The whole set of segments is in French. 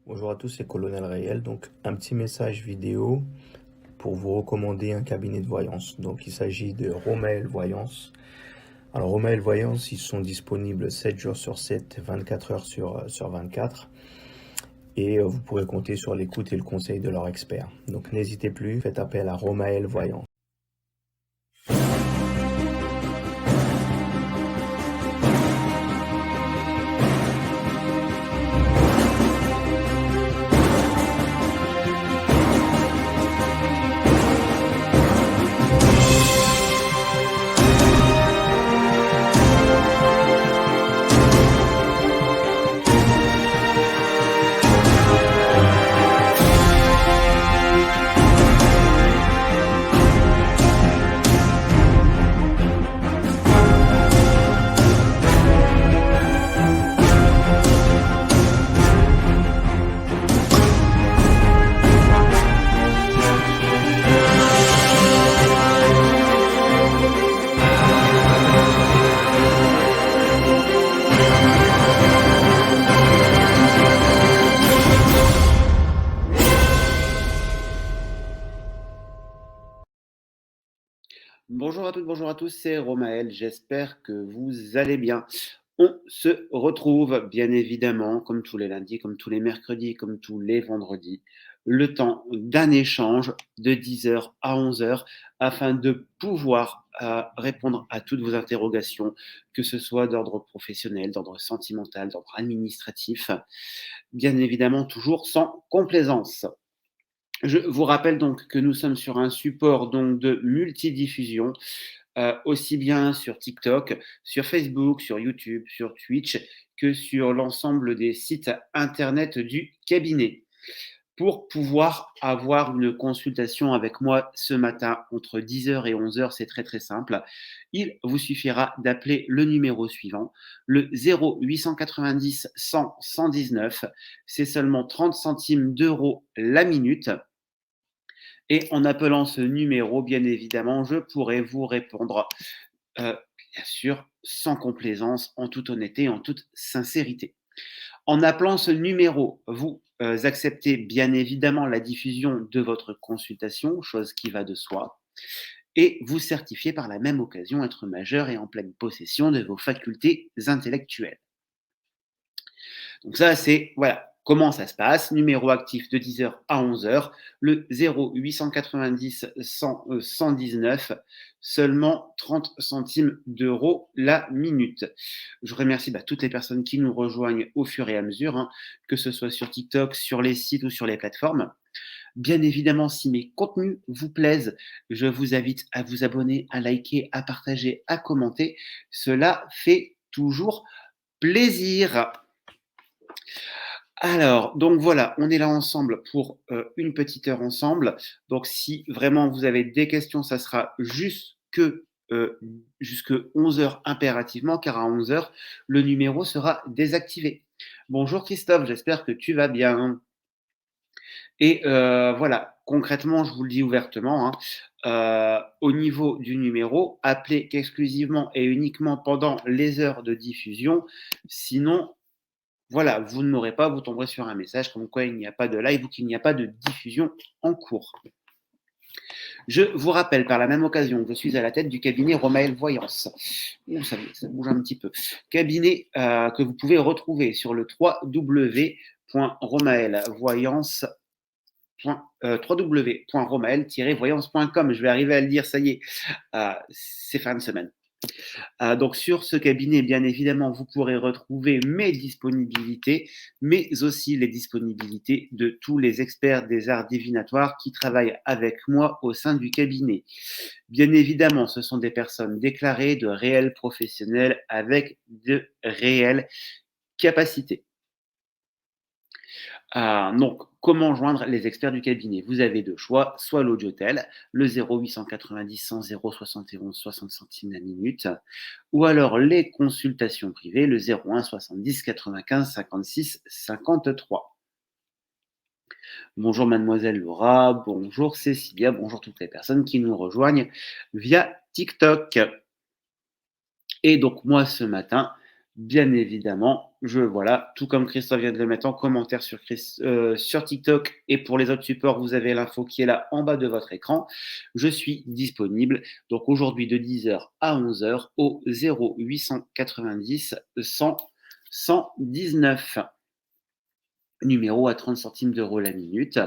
Bonjour à tous, c'est Colonel Réel. Donc, un petit message vidéo pour vous recommander un cabinet de voyance. Donc, il s'agit de Romael Voyance. Alors, Romael Voyance, ils sont disponibles 7 jours sur 7, 24 heures sur 24. Et vous pourrez compter sur l'écoute et le conseil de leurs experts. Donc, n'hésitez plus, faites appel à Romael Voyance. Bonjour à toutes, bonjour à tous, c'est Romaël, j'espère que vous allez bien. On se retrouve bien évidemment, comme tous les lundis, comme tous les mercredis, comme tous les vendredis, le temps d'un échange de 10 heures à 11 heures afin de pouvoir répondre à toutes vos interrogations, que ce soit d'ordre professionnel, d'ordre sentimental, d'ordre administratif, bien évidemment toujours sans complaisance. Je vous rappelle donc que nous sommes sur un support donc de multidiffusion, aussi bien sur TikTok, sur Facebook, sur YouTube, sur Twitch, que sur l'ensemble des sites internet du cabinet. Pour pouvoir avoir une consultation avec moi ce matin entre 10 heures et 11 heures, c'est très très simple. Il vous suffira d'appeler le numéro suivant, le 0890 100 119. C'est seulement 30 centimes d'euros la minute. Et en appelant ce numéro, bien évidemment, je pourrai vous répondre, bien sûr, sans complaisance, en toute honnêteté, en toute sincérité. En appelant ce numéro, vous acceptez bien évidemment la diffusion de votre consultation, chose qui va de soi, et vous certifiez par la même occasion être majeur et en pleine possession de vos facultés intellectuelles. Donc ça, c'est voilà comment ça se passe. Numéro actif de 10 heures à 11 heures, le 0890 100 119, seulement 30 centimes d'euros la minute. Je remercie toutes les personnes qui nous rejoignent au fur et à mesure, hein, que ce soit sur TikTok, sur les sites ou sur les plateformes. Bien évidemment, si mes contenus vous plaisent, je vous invite à vous abonner, à liker, à partager, à commenter. Cela fait toujours plaisir. Alors, donc voilà, on est là ensemble pour une petite heure ensemble. Donc, si vraiment vous avez des questions, ça sera jusque 11 heures impérativement, car à 11 heures, le numéro sera désactivé. Bonjour Christophe, j'espère que tu vas bien. Et voilà, concrètement, je vous le dis ouvertement, hein, au niveau du numéro, appelez qu'exclusivement et uniquement pendant les heures de diffusion. Sinon, voilà, vous ne l'aurez pas, vous tomberez sur un message comme quoi il n'y a pas de live ou qu'il n'y a pas de diffusion en cours. Je vous rappelle par la même occasion que je suis à la tête du cabinet Romael Voyance. Ça bouge un petit peu. Cabinet que vous pouvez retrouver sur le www.romael-voyance.com. Je vais arriver à le dire, ça y est, c'est fin de semaine. Donc sur ce cabinet, bien évidemment, vous pourrez retrouver mes disponibilités, mais aussi les disponibilités de tous les experts des arts divinatoires qui travaillent avec moi au sein du cabinet. Bien évidemment, ce sont des personnes déclarées, de réels professionnels avec de réelles capacités. Donc, comment joindre les experts du cabinet? Vous avez deux choix, soit l'audiotel, le 0890 100 071 60 centimes la minute, ou alors les consultations privées, le 01 70 95 56 53. Bonjour mademoiselle Laura, bonjour Cécilia, bonjour toutes les personnes qui nous rejoignent via TikTok. Et donc moi ce matin, bien évidemment, Voilà, tout comme Christophe vient de le mettre en commentaire sur TikTok et pour les autres supports, vous avez l'info qui est là en bas de votre écran. Je suis disponible donc aujourd'hui de 10h à 11h au 0890 100 119. Numéro à 30 centimes d'euros la minute.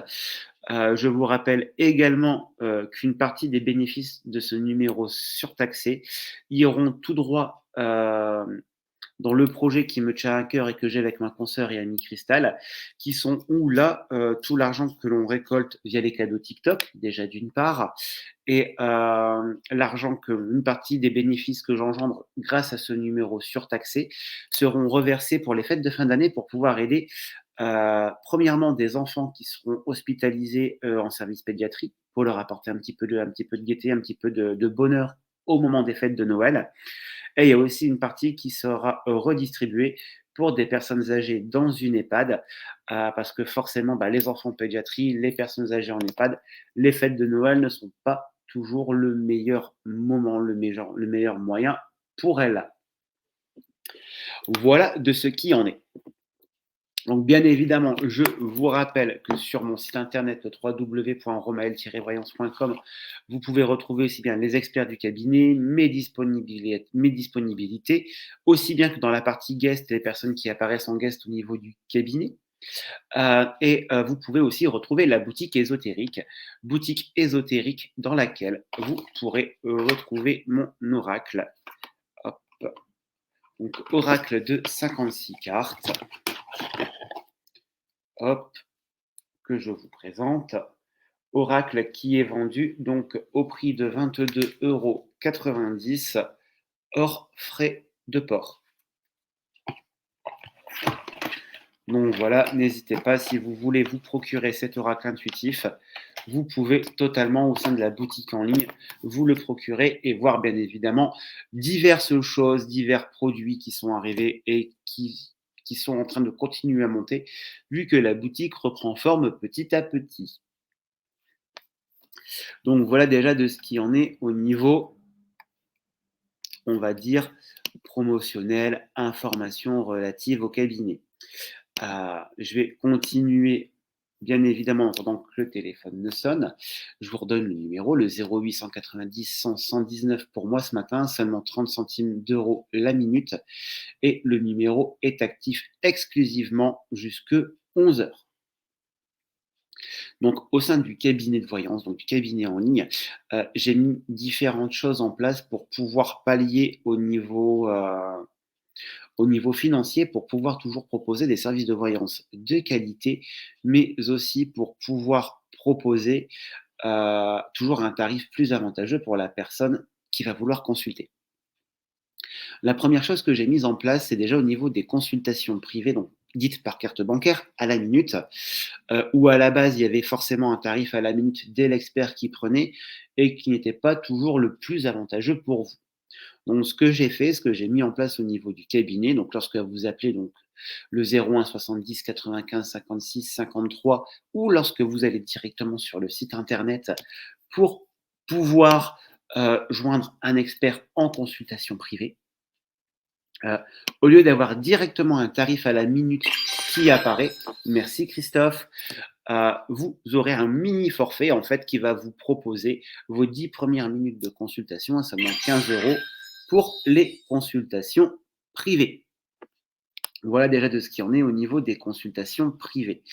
Je vous rappelle également qu'une partie des bénéfices de ce numéro surtaxé iront tout droit dans le projet qui me tient à cœur et que j'ai avec ma consoeur et amie Cristal, qui sont où là, tout l'argent que l'on récolte via les cadeaux TikTok, déjà d'une part, et une partie des bénéfices que j'engendre grâce à ce numéro surtaxé seront reversés pour les fêtes de fin d'année pour pouvoir aider premièrement des enfants qui seront hospitalisés en service pédiatrie pour leur apporter un petit peu de gaieté, un petit peu de bonheur au moment des fêtes de Noël. Et il y a aussi une partie qui sera redistribuée pour des personnes âgées dans une EHPAD, parce que forcément, les enfants en pédiatrie, les personnes âgées en EHPAD, les fêtes de Noël ne sont pas toujours le meilleur moment, le meilleur moyen pour elles. Voilà de ce qui en est. Donc, bien évidemment, je vous rappelle que sur mon site internet www.romael-voyance.com, vous pouvez retrouver aussi bien les experts du cabinet, mes disponibilités, aussi bien que dans la partie guest, les personnes qui apparaissent en guest au niveau du cabinet. Vous pouvez aussi retrouver la boutique ésotérique dans laquelle vous pourrez retrouver mon oracle. Hop. Donc, oracle de 56 cartes. Hop, que je vous présente. Oracle qui est vendu donc au prix de 22,90 € hors frais de port. Donc voilà, n'hésitez pas, si vous voulez vous procurer cet oracle intuitif, vous pouvez totalement au sein de la boutique en ligne vous le procurer et voir bien évidemment diverses choses, divers produits qui sont arrivés et qui sont en train de continuer à monter, vu que la boutique reprend forme petit à petit. Donc voilà déjà de ce qui en est au niveau, on va dire, promotionnel, information relative au cabinet. Je vais continuer, bien évidemment, pendant que le téléphone ne sonne. Je vous redonne le numéro, le 0890 100 119 pour moi ce matin, seulement 30 centimes d'euros la minute. Et le numéro est actif exclusivement jusque 11 h. Donc, au sein du cabinet de voyance, donc du cabinet en ligne, j'ai mis différentes choses en place pour pouvoir pallier au niveau financier, pour pouvoir toujours proposer des services de voyance de qualité, mais aussi pour pouvoir proposer toujours un tarif plus avantageux pour la personne qui va vouloir consulter. La première chose que j'ai mise en place, c'est déjà au niveau des consultations privées, donc dites par carte bancaire à la minute, où à la base, il y avait forcément un tarif à la minute dès l'expert qui prenait et qui n'était pas toujours le plus avantageux pour vous. Donc, ce que j'ai fait, ce que j'ai mis en place au niveau du cabinet, donc lorsque vous appelez donc le 01 70 95 56 53 ou lorsque vous allez directement sur le site internet pour pouvoir joindre un expert en consultation privée, au lieu d'avoir directement un tarif à la minute qui apparaît, merci Christophe, vous aurez un mini forfait en fait qui va vous proposer vos 10 premières minutes de consultation à seulement 15 € pour les consultations privées. Voilà déjà de ce qui en est au niveau des consultations privées.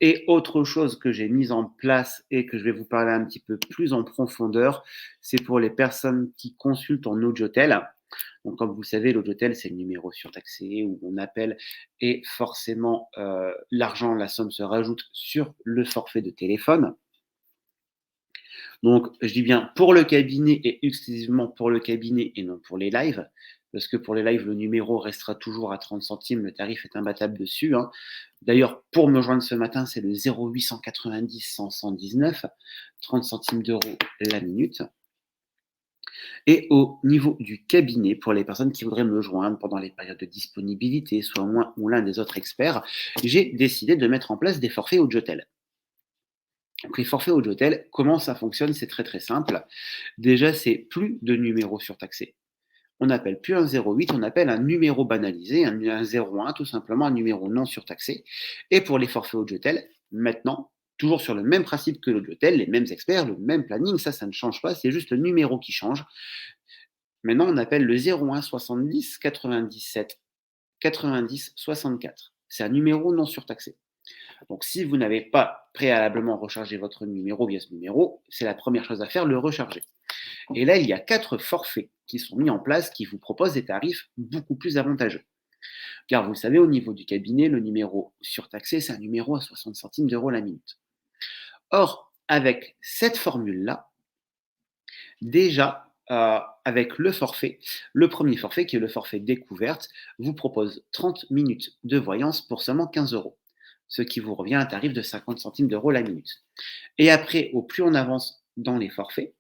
Et autre chose que j'ai mise en place et que je vais vous parler un petit peu plus en profondeur, c'est pour les personnes qui consultent en Audiotel. Donc, comme vous le savez, l'Audiotel, c'est le numéro surtaxé où on appelle et forcément l'argent, la somme se rajoute sur le forfait de téléphone. Donc, je dis bien pour le cabinet et exclusivement pour le cabinet et non pour les lives, parce que pour les lives, le numéro restera toujours à 30 centimes, le tarif est imbattable dessus. D'ailleurs, pour me joindre ce matin, c'est le 0890 100 119, 30 centimes d'euros la minute. Et au niveau du cabinet, pour les personnes qui voudraient me joindre pendant les périodes de disponibilité, soit moi ou l'un des autres experts, j'ai décidé de mettre en place des forfaits Audiotel. Donc les forfaits Audiotel, comment ça fonctionne? C'est très très simple. Déjà, c'est plus de numéros surtaxés. on n'appelle plus un 08, on appelle un numéro banalisé, un 01, tout simplement un numéro non surtaxé. Et pour les forfaits Audiotel, maintenant, toujours sur le même principe que l'Audiotel, les mêmes experts, le même planning, ça ne change pas, c'est juste le numéro qui change. Maintenant, on appelle le 01 70 97 90 64. C'est un numéro non surtaxé. Donc, si vous n'avez pas préalablement rechargé votre numéro via ce numéro, c'est la première chose à faire, le recharger. Et là, il y a 4 forfaits qui sont mis en place qui vous proposent des tarifs beaucoup plus avantageux. Car vous le savez, au niveau du cabinet, le numéro surtaxé, c'est un numéro à 60 centimes d'euros la minute. Or, avec cette formule-là, déjà, avec le forfait, le premier forfait qui est le forfait découverte, vous propose 30 minutes de voyance pour seulement 15 euros, ce qui vous revient à un tarif de 50 centimes d'euros la minute. Et après, au plus on avance dans les forfaits,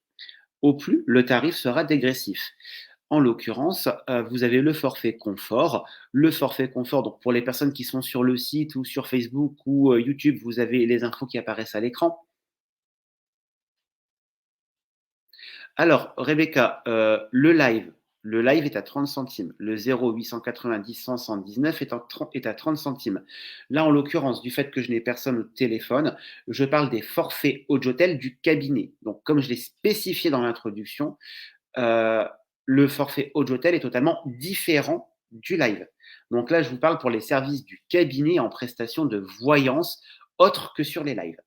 au plus le tarif sera dégressif. En l'occurrence, vous avez le forfait confort. Le forfait confort, donc pour les personnes qui sont sur le site ou sur Facebook ou YouTube, vous avez les infos qui apparaissent à l'écran. Alors, Rebecca, le live est à 30 centimes. Le 0890 100 119 est à 30 centimes. Là, en l'occurrence, du fait que je n'ai personne au téléphone, je parle des forfaits Audiotel du cabinet. Donc, comme je l'ai spécifié dans l'introduction, euh, le forfait Audiotel est totalement différent du live. Donc là, je vous parle pour les services du cabinet en prestation de voyance autre que sur les lives.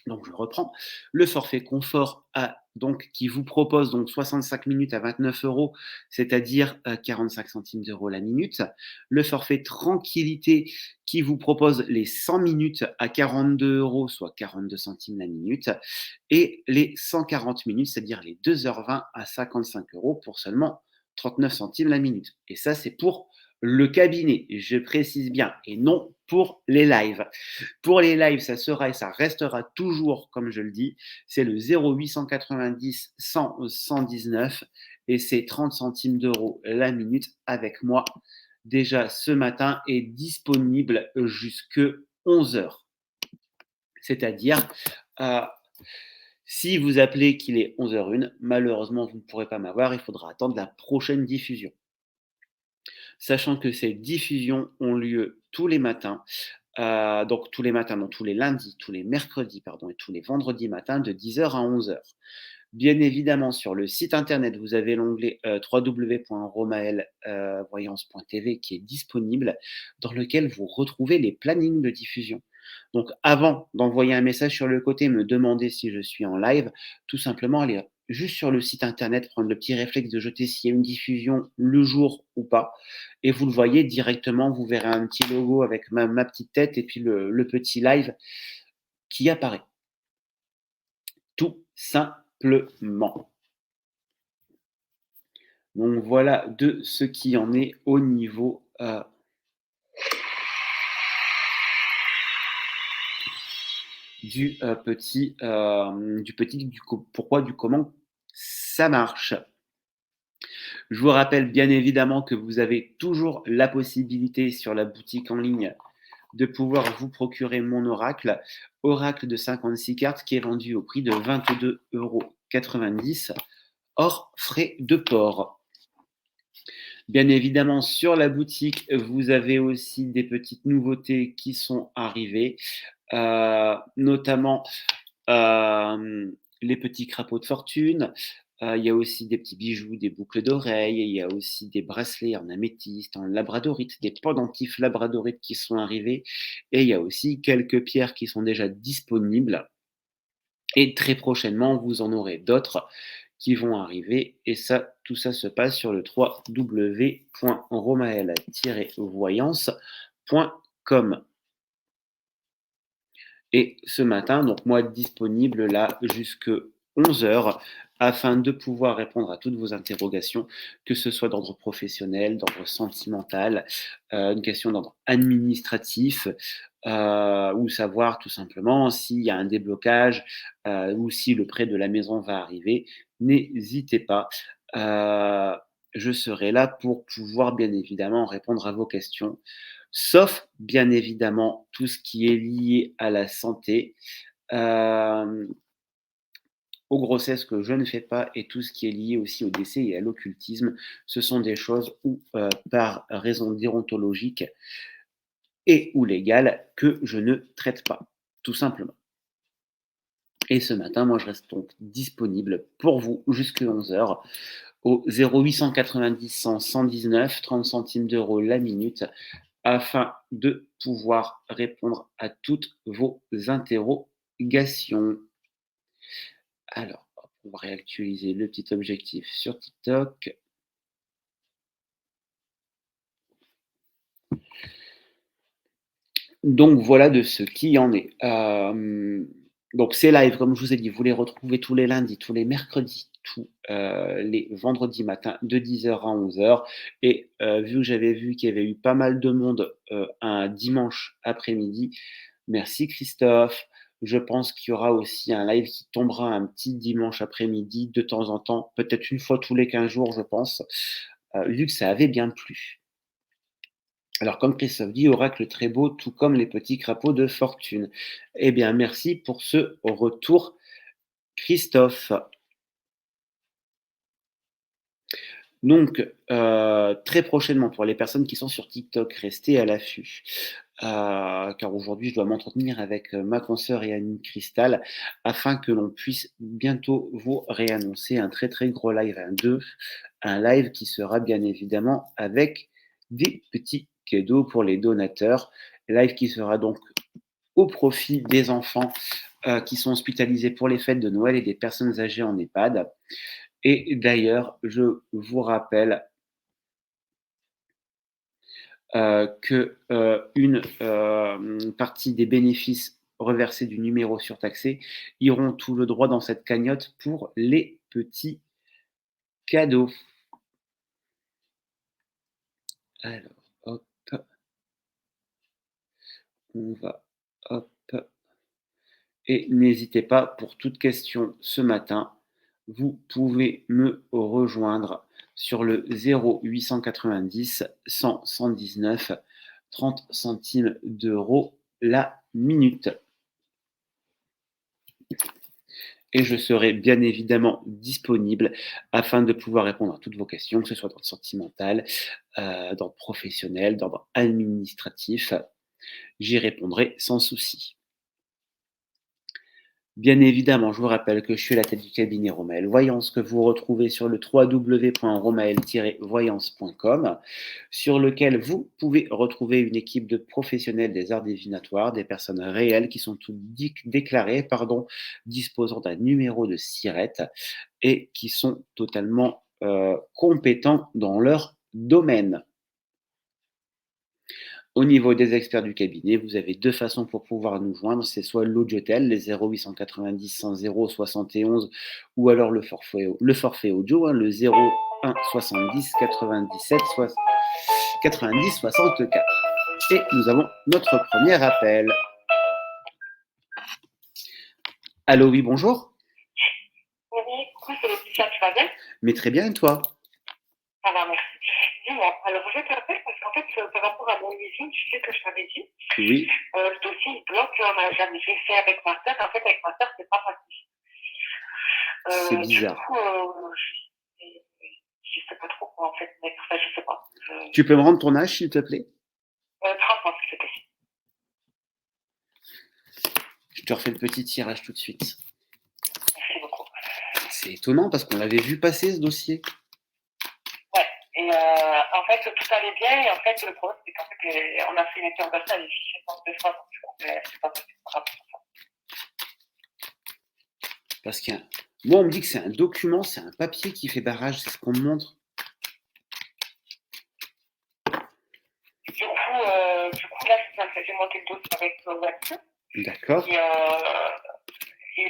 Donc je reprends. Le forfait confort qui vous propose donc 65 minutes à 29 euros, c'est-à-dire 45 centimes d'euros la minute. Le forfait tranquillité qui vous propose les 100 minutes à 42 euros, soit 42 centimes la minute. Et les 140 minutes, c'est-à-dire les 2h20 à 55 euros pour seulement 39 centimes la minute. Et ça, c'est pour le cabinet, je précise bien, et non pour les lives. Pour les lives, ça sera et ça restera toujours, comme je le dis, c'est le 0890 100 119 et c'est 30 centimes d'euros la minute avec moi. Déjà ce matin est disponible jusque 11 heures. C'est-à-dire, euh, si vous appelez qu'il est 11h01, malheureusement, vous ne pourrez pas m'avoir, il faudra attendre la prochaine diffusion. Sachant que ces diffusions ont lieu tous les matins, donc tous les matins, non, tous les lundis, tous les mercredis, pardon, et tous les vendredis matins de 10h à 11h. Bien évidemment, sur le site internet, vous avez l'onglet www.romaelvoyance.tv qui est disponible, dans lequel vous retrouvez les plannings de diffusion. Donc, avant d'envoyer un message sur le côté, me demander si je suis en live, tout simplement aller juste sur le site internet, prendre le petit réflexe de jeter s'il y a une diffusion le jour ou pas, et vous le voyez directement, vous verrez un petit logo avec ma petite tête et puis le petit live qui apparaît. Tout simplement. Donc voilà de ce qui en est au niveau du petit pourquoi, du comment ça marche. Je vous rappelle bien évidemment que vous avez toujours la possibilité sur la boutique en ligne de pouvoir vous procurer mon oracle de 56 cartes qui est vendu au prix de 22,90 € hors frais de port. Bien évidemment, sur la boutique, vous avez aussi des petites nouveautés qui sont arrivées, notamment les petits crapauds de fortune. Il y a aussi des petits bijoux, des boucles d'oreilles, il y a aussi des bracelets en améthyste, en labradorite, des pendentifs labradorites qui sont arrivés, et il y a aussi quelques pierres qui sont déjà disponibles. Et très prochainement, vous en aurez d'autres qui vont arriver. Et ça, tout ça se passe sur le www.romael-voyance.com. Et ce matin, donc moi disponible là jusque 11 heures afin de pouvoir répondre à toutes vos interrogations, que ce soit d'ordre professionnel, d'ordre sentimental, une question d'ordre administratif, ou savoir tout simplement s'il y a un déblocage, ou si le prêt de la maison va arriver. N'hésitez pas, je serai là pour pouvoir bien évidemment répondre à vos questions. Sauf, bien évidemment, tout ce qui est lié à la santé. aux grossesses que je ne fais pas et tout ce qui est lié aussi au décès et à l'occultisme, ce sont des choses où, par raison déontologique et ou légale, que je ne traite pas, tout simplement. Et ce matin, moi, je reste donc disponible pour vous jusqu'à 11 heures au 0890 100 119, 30 centimes d'euros la minute, afin de pouvoir répondre à toutes vos interrogations. Alors, on va réactualiser le petit objectif sur TikTok. Donc voilà de ce qui en est. Donc ces lives, comme je vous ai dit, vous les retrouvez tous les lundis, tous les mercredis, tous les vendredis matins de 10 heures à 11 heures. Et vu que j'avais vu qu'il y avait eu pas mal de monde un dimanche après-midi, merci Christophe. Je pense qu'il y aura aussi un live qui tombera un petit dimanche après-midi de temps en temps, peut-être une fois tous les 15 jours, je pense, vu que ça avait bien plu. Alors, comme Christophe dit, oracle très beau, tout comme les petits crapauds de fortune. Eh bien, merci pour ce retour, Christophe. Donc, très prochainement, pour les personnes qui sont sur TikTok, restez à l'affût. Car aujourd'hui, je dois m'entretenir avec ma consoeur et amie Cristal afin que l'on puisse bientôt vous réannoncer un très très gros live, un live qui sera bien évidemment avec des petits cadeaux pour les donateurs. Live qui sera donc au profit des enfants qui sont hospitalisés pour les fêtes de Noël et des personnes âgées en EHPAD. Et d'ailleurs, je vous rappelle que une partie des bénéfices reversés du numéro surtaxé iront tout le droit dans cette cagnotte pour les petits cadeaux. Alors, hop, on va, hop, et n'hésitez pas pour toute question ce matin, vous pouvez me rejoindre sur le 0890 100 119 30 centimes d'euros la minute. Et je serai bien évidemment disponible afin de pouvoir répondre à toutes vos questions, que ce soit d'ordre sentimental, d'ordre professionnel, d'ordre administratif. J'y répondrai sans souci. Bien évidemment, je vous rappelle que je suis à la tête du cabinet Romael Voyance que vous retrouvez sur le www.romael-voyance.com, sur lequel vous pouvez retrouver une équipe de professionnels des arts divinatoires, des personnes réelles qui sont toutes déclarées, disposant d'un numéro de SIRET et qui sont totalement compétents dans leur domaine. Au niveau des experts du cabinet, vous avez deux façons pour pouvoir nous joindre. C'est soit l'audiotel, les 0890 100 71, ou alors le forfait audio, le 01 70 97 90 64. Et nous avons notre premier appel. Allô, oui, bonjour. Oui, coucou, c'est Laetitia, tu vas bien? Mais très bien, et toi? Ça va, merci. Dis-moi, alors je t'appelle parce qu'en fait, par rapport à mon leasing, tu sais que je t'avais dit, Oui, le dossier il bloque, j'ai fait avec ma sœur, en fait, avec ma sœur, c'est pas facile. c'est Du bizarre. coup, je sais pas trop quoi en fait mettre, enfin, je sais pas. Tu peux me rendre ton âge, s'il te plaît? 30 ans, s'il te plaît. Je te refais le petit tirage tout de suite. Merci beaucoup. C'est étonnant parce qu'on l'avait vu passer, ce dossier. Ouais, et en fait, tout allait bien, et en fait, le problème, c'est qu'en fait, on a fait une interrogation, elle est fichée par 2 fois, donc du coup, c'est pas possible par rapport à ça. Parce que moi, on me dit que c'est un document, c'est un papier qui fait barrage, c'est ce qu'on me montre. Du coup, là, j'ai monté le dossier avec Watson. D'accord. Et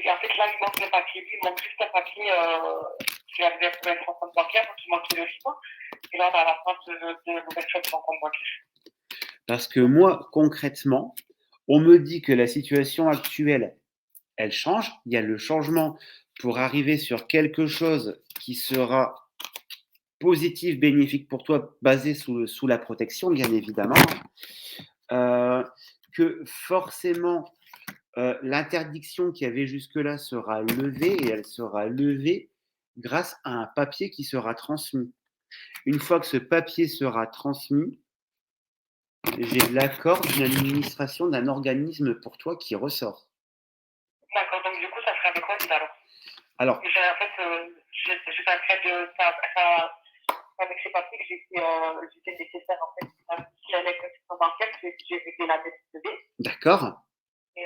en fait, là, il manque le papier. Il manque juste un papier qui avait être en compte bancaire, donc il manque le report. Et là, on a la fin de l'ouverture de son compte bancaire. Parce que moi, concrètement, on me dit que la situation actuelle, elle change. Il y a le changement pour arriver sur quelque chose qui sera positif, bénéfique pour toi, basé sous la protection, bien évidemment. Que forcément, L'interdiction qu'il y avait jusque-là sera levée et elle sera levée grâce à un papier qui sera transmis. Une fois que ce papier sera transmis, j'ai l'accord d'une administration d'un organisme pour toi qui ressort. D'accord, donc du coup, ça serait avec quoi alors? Alors, En fait, j'ai pas fait de ça avec ces papiers que j'étais nécessaire en fait. Si elle est question bancaire, j'ai réglé la dette de B. d'accord. Et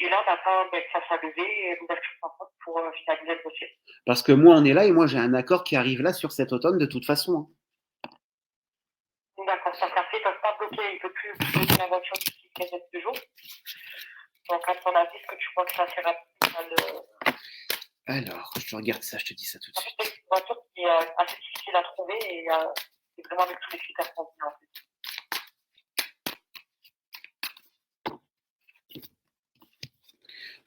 là, on attend que ça soit levé et l'ouverture sans compte pour finaliser le dossier. Parce que moi, on est là et moi, j'ai un accord qui arrive là sur cet automne de toute façon, hein. D'accord, ça fait, ils ne peuvent pas bloquer, ils ne peuvent plus bloquer la voiture d'ici 15 jours. Donc, à ton avis, est-ce que tu vois que ça c'est rapide Alors, je te regarde ça, je te dis ça tout de En suite. fait, c'est une voiture qui est assez difficile à trouver et c'est vraiment avec tous les critères qu'on dit en fait.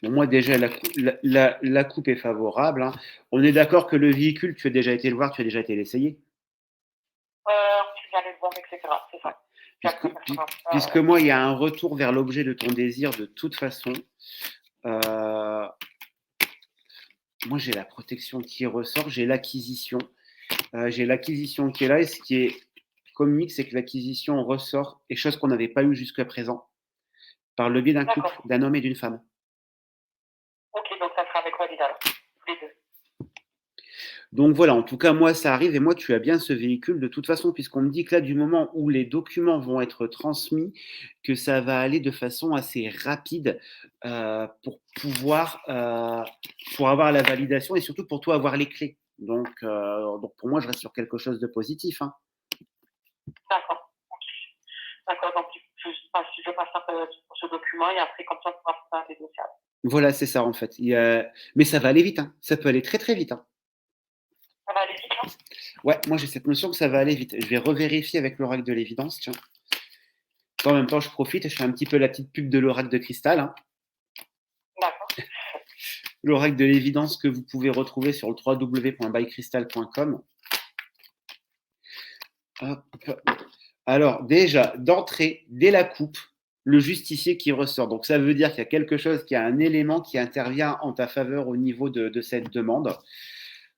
Bon, moi, déjà, la coupe est favorable, hein. On est d'accord que le véhicule, tu as déjà été le voir, tu as déjà été l'essayer. Tu viens les voir, etc. C'est ça. Puisque moi, il y a un retour vers l'objet de ton désir de toute façon. Moi, j'ai la protection qui ressort, j'ai l'acquisition. J'ai l'acquisition qui est là et ce qui est comique, c'est que l'acquisition ressort et chose qu'on n'avait pas eu jusqu'à présent par le biais d'un couple, d'un homme et d'une femme. Ok, donc ça sera avec Walid alors, tous les deux. Donc voilà, en tout cas, moi, ça arrive et moi, tu as bien ce véhicule de toute façon, puisqu'on me dit que là, du moment où les documents vont être transmis, que ça va aller de façon assez rapide pour pouvoir, pour avoir la validation et surtout pour toi avoir les clés. Donc pour moi, je reste sur quelque chose de positif, hein. D'accord. D'accord, donc je passe pour ce document et après, comme ça, on pourra faire des dossiers. Voilà, c'est ça en fait. Mais ça va aller vite, hein. Ça peut aller très très vite, hein. Ça va aller vite, hein? Ouais, moi j'ai cette notion que ça va aller vite. Je vais revérifier avec l'oracle de l'évidence, tiens. En même temps, je profite et je fais un petit peu la petite pub de l'oracle de cristal, hein. D'accord. L'oracle de l'évidence que vous pouvez retrouver sur le www.bycrystal.com. Alors déjà, d'entrée, dès la coupe, le justicier qui ressort. Donc ça veut dire qu'il y a quelque chose, qu'il y a un élément qui intervient en ta faveur au niveau de cette demande.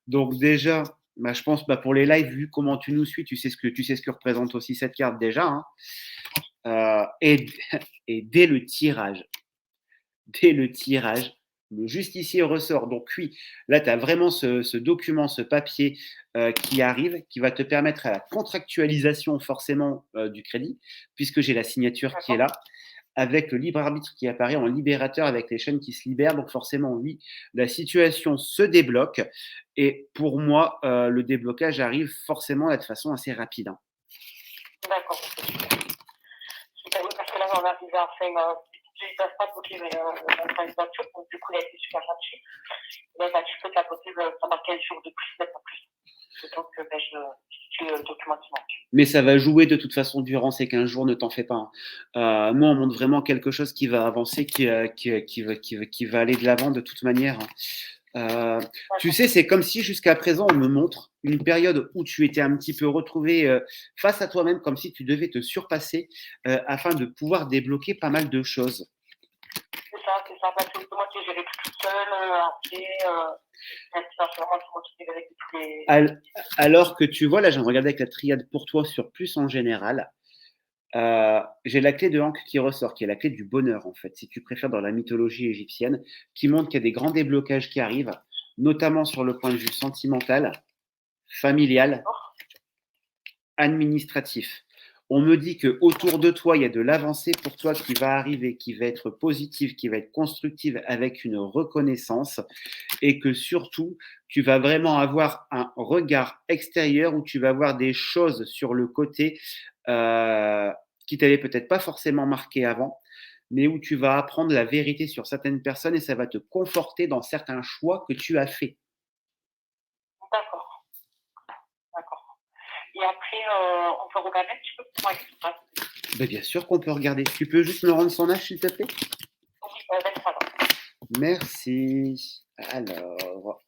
Donc déjà, je pense pour les lives, vu comment tu nous suis, tu sais ce que représente aussi cette carte déjà, hein. Et dès le tirage, le justicier ressort. Donc oui, là, tu as vraiment ce document, ce papier qui arrive, qui va te permettre à la contractualisation forcément du crédit, puisque j'ai la signature qui est là, avec le libre arbitre qui apparaît en libérateur avec les chaînes qui se libèrent. Donc forcément, oui, la situation se débloque. Et pour moi, le déblocage arrive forcément là, de façon assez rapide, hein. D'accord. Oui, parce que là, on a déjà fait je ne peuvent pas bloquer une voiture, donc du coup, il a été super gratuit. Mais tu peux te la bloquer pendant 15 jours de plus, peut-être en plus. Donc, je le document qui manque. Mais ça va jouer de toute façon durant ces 15 jours, ne t'en fais pas, hein. Moi, on montre vraiment quelque chose qui va avancer, qui va aller de l'avant de toute manière, hein. Tu sais, c'est comme si jusqu'à présent, on me montre une période où tu étais un petit peu retrouvé face à toi-même, comme si tu devais te surpasser afin de pouvoir débloquer pas mal de choses. C'est ça, parce que c'est moi qui ai géré tout seul, Alors que tu vois, là, je viens de regarder avec la triade pour toi sur plus en général. J'ai la clé de Ankh qui ressort, qui est la clé du bonheur, en fait, si tu préfères, dans la mythologie égyptienne, qui montre qu'il y a des grands déblocages qui arrivent, notamment sur le point de vue sentimental, familial, administratif. On me dit que autour de toi, il y a de l'avancée pour toi qui va arriver, qui va être positive, qui va être constructive avec une reconnaissance et que surtout, tu vas vraiment avoir un regard extérieur où tu vas voir des choses sur le côté qui t'avaient peut-être pas forcément marqué avant, mais où tu vas apprendre la vérité sur certaines personnes et ça va te conforter dans certains choix que tu as faits. D'accord. Et après, on peut regarder un petit peu comment il se passe. Bien sûr qu'on peut regarder. Tu peux juste me rendre son âge, s'il te plaît? Oui, 23 ans. Merci. Alors.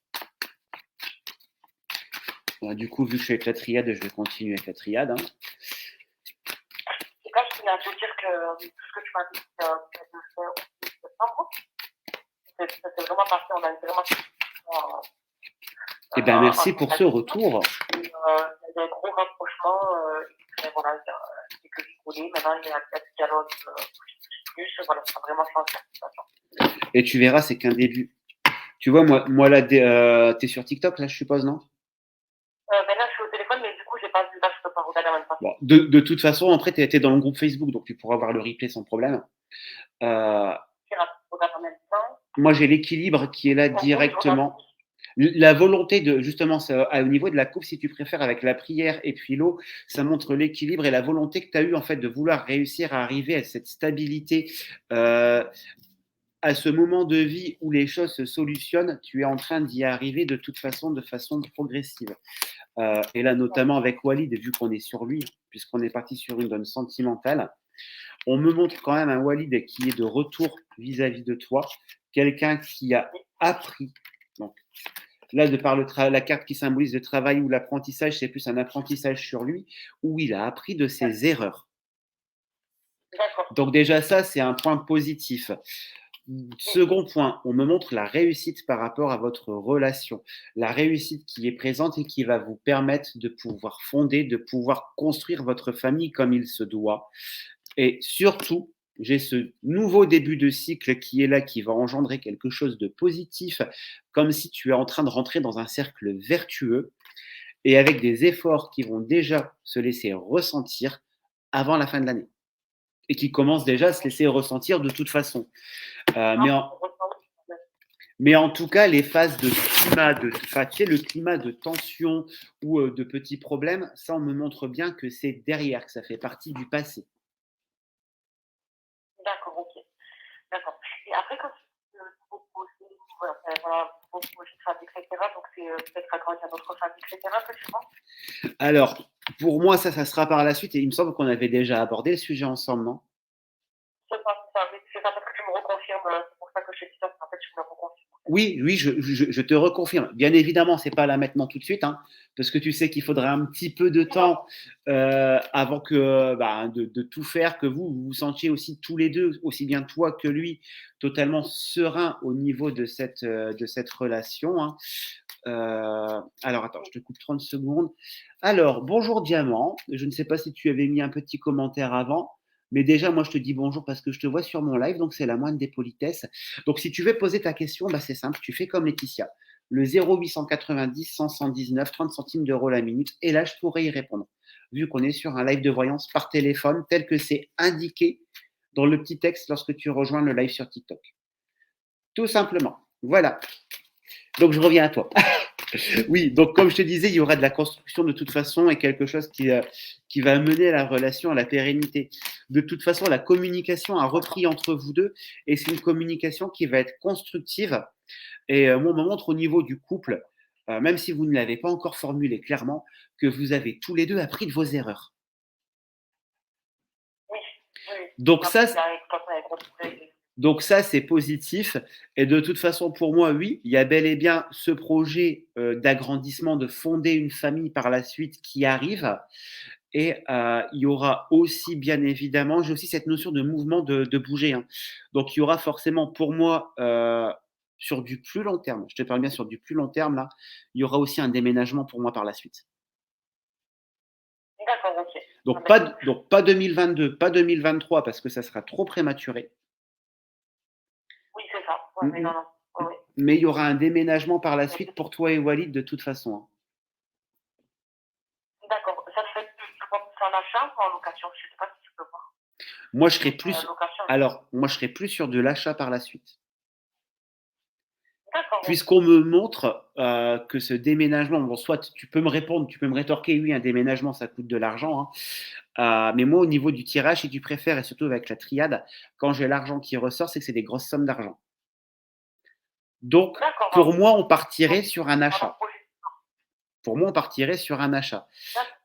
Du coup, vu que je suis avec la triade, je vais continuer avec la triade, hein. C'est là, je voulais te dire que tout ce que tu m'as dit, c'est de septembre. ça s'est vraiment passé, on a vraiment Eh bien, merci en pour ce retour. il y a eu un gros rapprochement, et voilà, c'est que rigoler. Maintenant, il y a du dialogue plus, voilà, ça a vraiment changé la situation. Et tu verras, c'est qu'un début. Tu vois, moi là, t'es sur TikTok, là, je suppose, non? Là, je suis au téléphone, mais du coup, j'ai pas vu, là, je peux pas regarder en même temps. Bon, de toute façon, après, tu étais dans le groupe Facebook, donc tu pourras voir le replay sans problème. Je regarde en même temps. Moi, j'ai l'équilibre qui est là directement. La volonté de, justement, au niveau de la coupe, si tu préfères, avec la prière et puis l'eau, ça montre l'équilibre et la volonté que tu as eu, en fait, de vouloir réussir à arriver à cette stabilité, à ce moment de vie où les choses se solutionnent. Tu es en train d'y arriver de toute façon, de façon progressive. Et là, notamment avec Walid, vu qu'on est sur lui, puisqu'on est parti sur une donne sentimentale, on me montre quand même un Walid qui est de retour vis-à-vis de toi, quelqu'un qui a appris. Donc, là, de par la carte qui symbolise le travail ou l'apprentissage, c'est plus un apprentissage sur lui, où il a appris de ses erreurs. Donc déjà, ça, c'est un point positif. Second point, on me montre la réussite par rapport à votre relation. La réussite qui est présente et qui va vous permettre de pouvoir fonder, de pouvoir construire votre famille comme il se doit. Et surtout, j'ai ce nouveau début de cycle qui est là, qui va engendrer quelque chose de positif, comme si tu es en train de rentrer dans un cercle vertueux et avec des efforts qui vont déjà se laisser ressentir avant la fin de l'année et qui commencent déjà à se laisser ressentir de toute façon. Mais en tout cas, les phases de climat, tu sais, le climat de tension ou de petits problèmes, ça, on me montre bien que c'est derrière, que ça fait partie du passé. D'accord, ok. D'accord. Et après, quand tu proposes, voilà, vos projets de famille, etc., donc c'est peut-être agrandir notre famille, etc., que tu vois? Alors, pour moi, ça sera par la suite, et il me semble qu'on avait déjà abordé le sujet ensemble, non? C'est ça, parce que tu me reconfirmes, c'est pour ça que je te dis ça, en fait, tu me le reconfirmes. Oui, je te reconfirme. Bien évidemment, c'est pas là maintenant tout de suite, hein, parce que tu sais qu'il faudra un petit peu de temps avant que de tout faire, que vous vous sentiez aussi tous les deux, aussi bien toi que lui, totalement serein au niveau de cette relation. Hein. Alors attends, je te coupe 30 secondes. Alors, bonjour Diamant. Je ne sais pas si tu avais mis un petit commentaire avant. Mais déjà, moi, je te dis bonjour parce que je te vois sur mon live, donc c'est la moindre des politesses. Donc, si tu veux poser ta question, c'est simple, tu fais comme Laetitia. Le 0890 119 30 centimes d'euros la minute, et là, je pourrais y répondre. Vu qu'on est sur un live de voyance par téléphone, tel que c'est indiqué dans le petit texte lorsque tu rejoins le live sur TikTok. Tout simplement. Voilà. Donc, je reviens à toi. Oui, donc comme je te disais, il y aura de la construction de toute façon et quelque chose qui va mener la relation à la pérennité. De toute façon, la communication a repris entre vous deux et c'est une communication qui va être constructive. Et moi, on me montre au niveau du couple, même si vous ne l'avez pas encore formulé clairement, que vous avez tous les deux appris de vos erreurs. Oui. Donc ça, c'est positif. Et de toute façon, pour moi, oui, il y a bel et bien ce projet d'agrandissement, de fonder une famille par la suite qui arrive. Et il y aura aussi, bien évidemment, j'ai aussi cette notion de mouvement, de bouger. Hein. Donc, il y aura forcément, pour moi, sur du plus long terme, je te parle bien sur du plus long terme, là, il y aura aussi un déménagement pour moi par la suite. D'accord, ok. Donc, pas 2022, pas 2023, parce que ça sera trop prématuré. Oui, c'est ça. Ouais, mais non. Oui. Mais il y aura un déménagement par la suite pour toi et Walid de toute façon. Hein. D'accord. Ça se fait en achat ou en location? Je ne sais pas si tu peux voir. Moi, je serais plus sur de l'achat par la suite. D'accord. Puisqu'on me montre que ce déménagement, bon, soit tu peux me répondre, tu peux me rétorquer, oui, un déménagement, ça coûte de l'argent. Hein. Mais moi, au niveau du tirage, si tu préfères, et surtout avec la triade, quand j'ai l'argent qui ressort, c'est que c'est des grosses sommes d'argent. Donc, pour moi, on partirait sur un achat.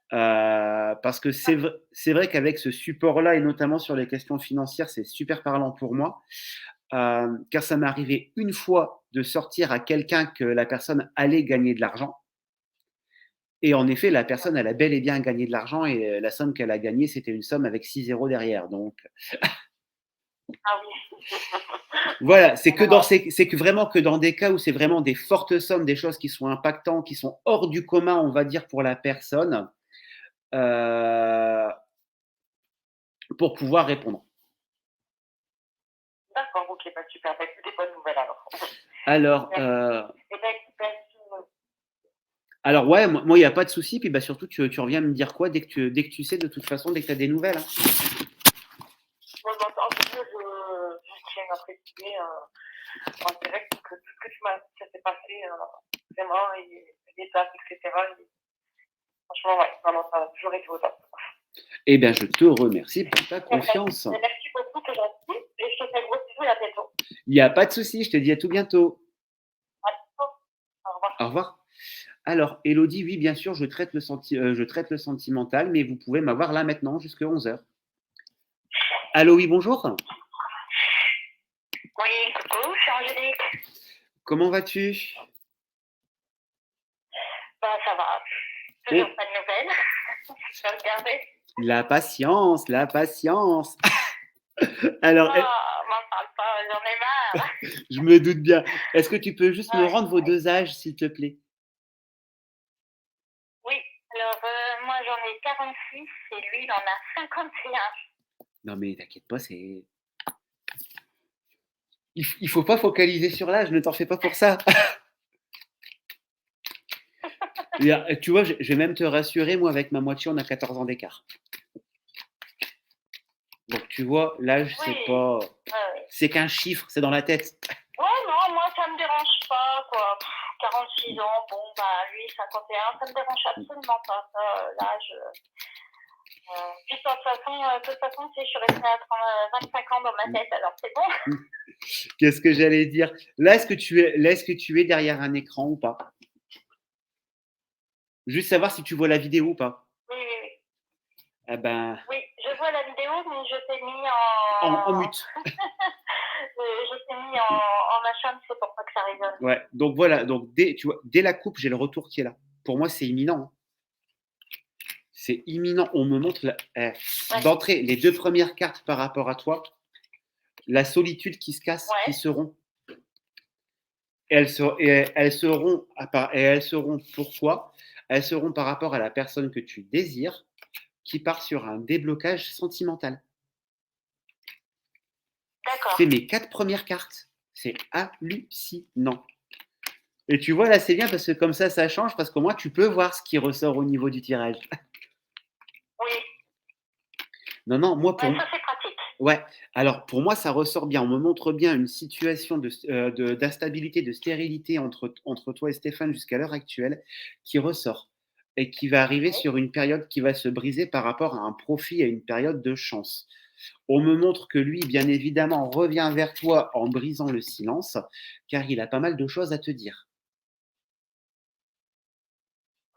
Parce que c'est vrai qu'avec ce support-là, et notamment sur les questions financières, c'est super parlant pour moi. Car ça m'est arrivé une fois de sortir à quelqu'un que la personne allait gagner de l'argent. Et en effet, la personne, elle a bel et bien gagné de l'argent et la somme qu'elle a gagnée, c'était une somme avec 6 zéros derrière. Donc, Ah oui. Voilà, c'est Vraiment. que vraiment que dans des cas où c'est vraiment des fortes sommes, des choses qui sont impactantes, qui sont hors du commun, on va dire, pour la personne, pour pouvoir répondre. D'accord, ok, bah super, bah, c'est des bonnes nouvelles alors. Alors, Merci. Et ben, merci. alors ouais, moi, il n'y a pas de souci. Puis bah, surtout, tu reviens me dire quoi dès que tu sais, de toute façon, dès que tu as des nouvelles, hein. Moi, en tout cas, je tiens à préciser en direct que tout ce que tu m'as dit, ça s'est passé vraiment, et les dates, etc. Et franchement, ouais, vraiment, ça a toujours été au top. Eh bien, je te remercie pour ta confiance. Merci beaucoup, c'est gentil. Et je te fais gros bisous et à bientôt. Il n'y a pas de souci, je te dis à tout bientôt. À bientôt. Au revoir. Au revoir. Alors, Elodie, oui, bien sûr, je traite le sentimental, mais vous pouvez m'avoir là maintenant jusqu'à 11h. Allô, oui, bonjour. Oui, coucou, c'est Angélique. Comment vas-tu? Ben, ça va. Toujours pas de nouvelles. Je vais regarder. La patience, la patience. Alors, M'en parle pas, j'en ai marre. je me doute bien. Est-ce que tu peux juste me Ouais, rendre vos deux âges, s'il te plaît? oui, alors moi j'en ai 46 et lui il en a 51. Non, mais t'inquiète pas, c'est. Il faut pas focaliser sur l'âge, ne t'en fais pas pour ça. Tu vois, je vais même te rassurer, moi, avec ma moitié, on a 14 ans d'écart. Donc, tu vois, l'âge, Oui, c'est pas. ouais. C'est qu'un chiffre, c'est dans la tête. Ouais, non, moi ça me dérange pas, quoi. 46 ans, bon, bah lui 51, ça me dérange absolument pas, ça, l'âge. Puis de toute façon, je suis restée à 25 ans dans ma tête, alors c'est bon. Qu'est-ce que j'allais dire? Là, est-ce que tu es derrière un écran ou pas? Juste savoir si tu vois la vidéo ou pas. Oui, oui, oui. Ah ben, Oui, je vois la vidéo, mais je t'ai mis en mute. je t'ai mis en machin, c'est pour pas que ça résonne. Ouais, donc voilà. Donc, dès la coupe, j'ai le retour qui est là. Pour moi, c'est imminent, hein. C'est imminent. On me montre d'entrée les deux premières cartes par rapport à toi. La solitude qui se casse, Ouais. qui se rompt. Et elles seront pourquoi? Elles seront par rapport à la personne que tu désires, qui part sur un déblocage sentimental. D'accord. C'est mes 4 premières cartes. C'est hallucinant. Et tu vois, là, c'est bien parce que comme ça change parce qu'au moins, tu peux voir ce qui ressort au niveau du tirage. Oui. Non, moi, pour Ouais, moi. ça c'est pratique. Ouais, alors pour moi, ça ressort bien. On me montre bien une situation d'instabilité, de stérilité entre toi et Stéphane jusqu'à l'heure actuelle qui ressort et qui va arriver Oui. sur une période qui va se briser par rapport à un profit, à une période de chance. On me montre que lui, bien évidemment, revient vers toi en brisant le silence, car il a pas mal de choses à te dire.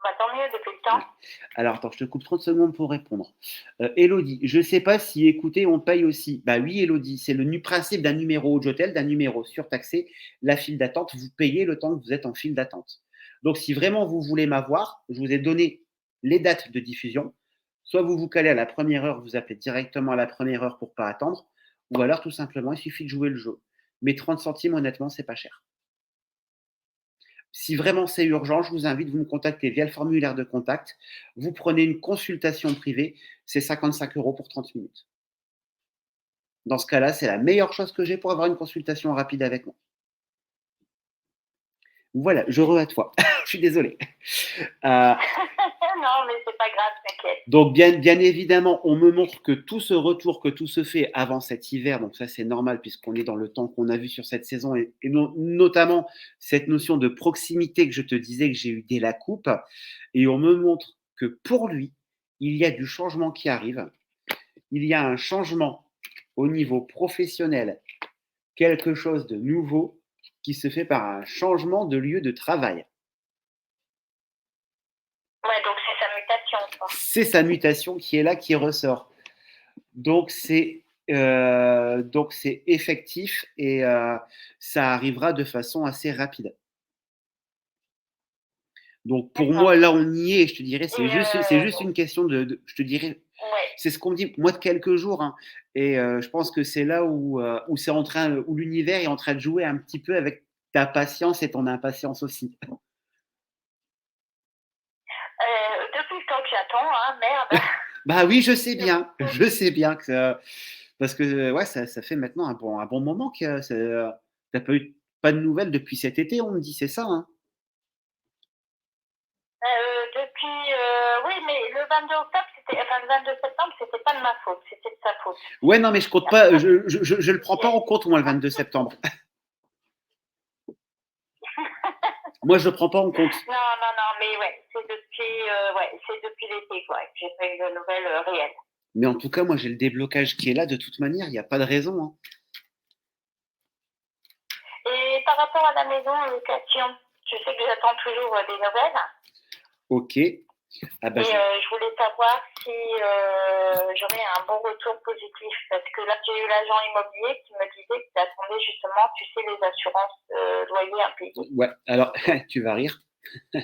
Bah, tant mieux depuis le temps. Alors, attends, je te coupe 30 secondes pour répondre. Elodie, je ne sais pas si écouter, on paye aussi. Bah oui, Elodie, c'est le principe d'un numéro d'hôtel, d'un numéro surtaxé. La file d'attente, vous payez le temps que vous êtes en file d'attente. Donc, si vraiment vous voulez m'avoir, je vous ai donné les dates de diffusion. Soit vous vous calez à la première heure, vous appelez directement à la première heure pour ne pas attendre, ou alors tout simplement, il suffit de jouer le jeu. Mais 30 centimes, honnêtement, c'est pas cher. Si vraiment c'est urgent, je vous invite, vous me contactez via le formulaire de contact. Vous prenez une consultation privée, c'est 55 € pour 30 minutes. Dans ce cas-là, c'est la meilleure chose que j'ai pour avoir une consultation rapide avec moi. Voilà, je à toi. Je suis désolé. Non, mais c'est pas grave, t'inquiète. Donc, bien évidemment, on me montre que tout ce retour, que tout se fait avant cet hiver, donc ça c'est normal puisqu'on est dans le temps qu'on a vu sur cette saison et notamment cette notion de proximité que je te disais que j'ai eu dès la coupe. Et on me montre que pour lui, il y a du changement qui arrive. Il y a un changement au niveau professionnel, quelque chose de nouveau qui se fait par un changement de lieu de travail. Ouais, donc c'est sa mutation, quoi. C'est sa mutation qui est là, qui ressort. Donc c'est effectif et ça arrivera de façon assez rapide. Donc pour moi, là, on y est. Je te dirais, c'est juste une question je te dirais, Ouais. c'est ce qu'on me dit, moi, de quelques jours, hein. Et je pense que c'est là où l'univers est en train de jouer un petit peu avec ta patience et ton impatience aussi. Depuis le temps que j'attends, hein, merde. Bah oui, je sais bien, parce que ouais, ça fait maintenant un bon moment que tu pas de nouvelles depuis cet été, on me dit, c'est ça, hein? Oui, mais le 22 octobre, enfin le 22 septembre, c'était pas de ma faute, c'était de sa faute. Ouais, non, mais je compte pas, je le prends pas en compte, moi, le 22 septembre. Moi, je le prends pas en compte. Non, mais ouais, c'est depuis l'été, quoi, que j'ai pas eu de nouvelles réelles. Mais en tout cas, moi, j'ai le déblocage qui est là de toute manière, il y a pas de raison, hein. Et par rapport à la maison en location, tu sais que j'attends toujours des nouvelles. OK. Ah bah, Et je voulais savoir si j'aurais un bon retour positif. Parce que là, j'ai eu l'agent immobilier qui me disait qu'il attendait justement, tu sais, les assurances loyers impayés. ouais, alors, tu vas rire. Tu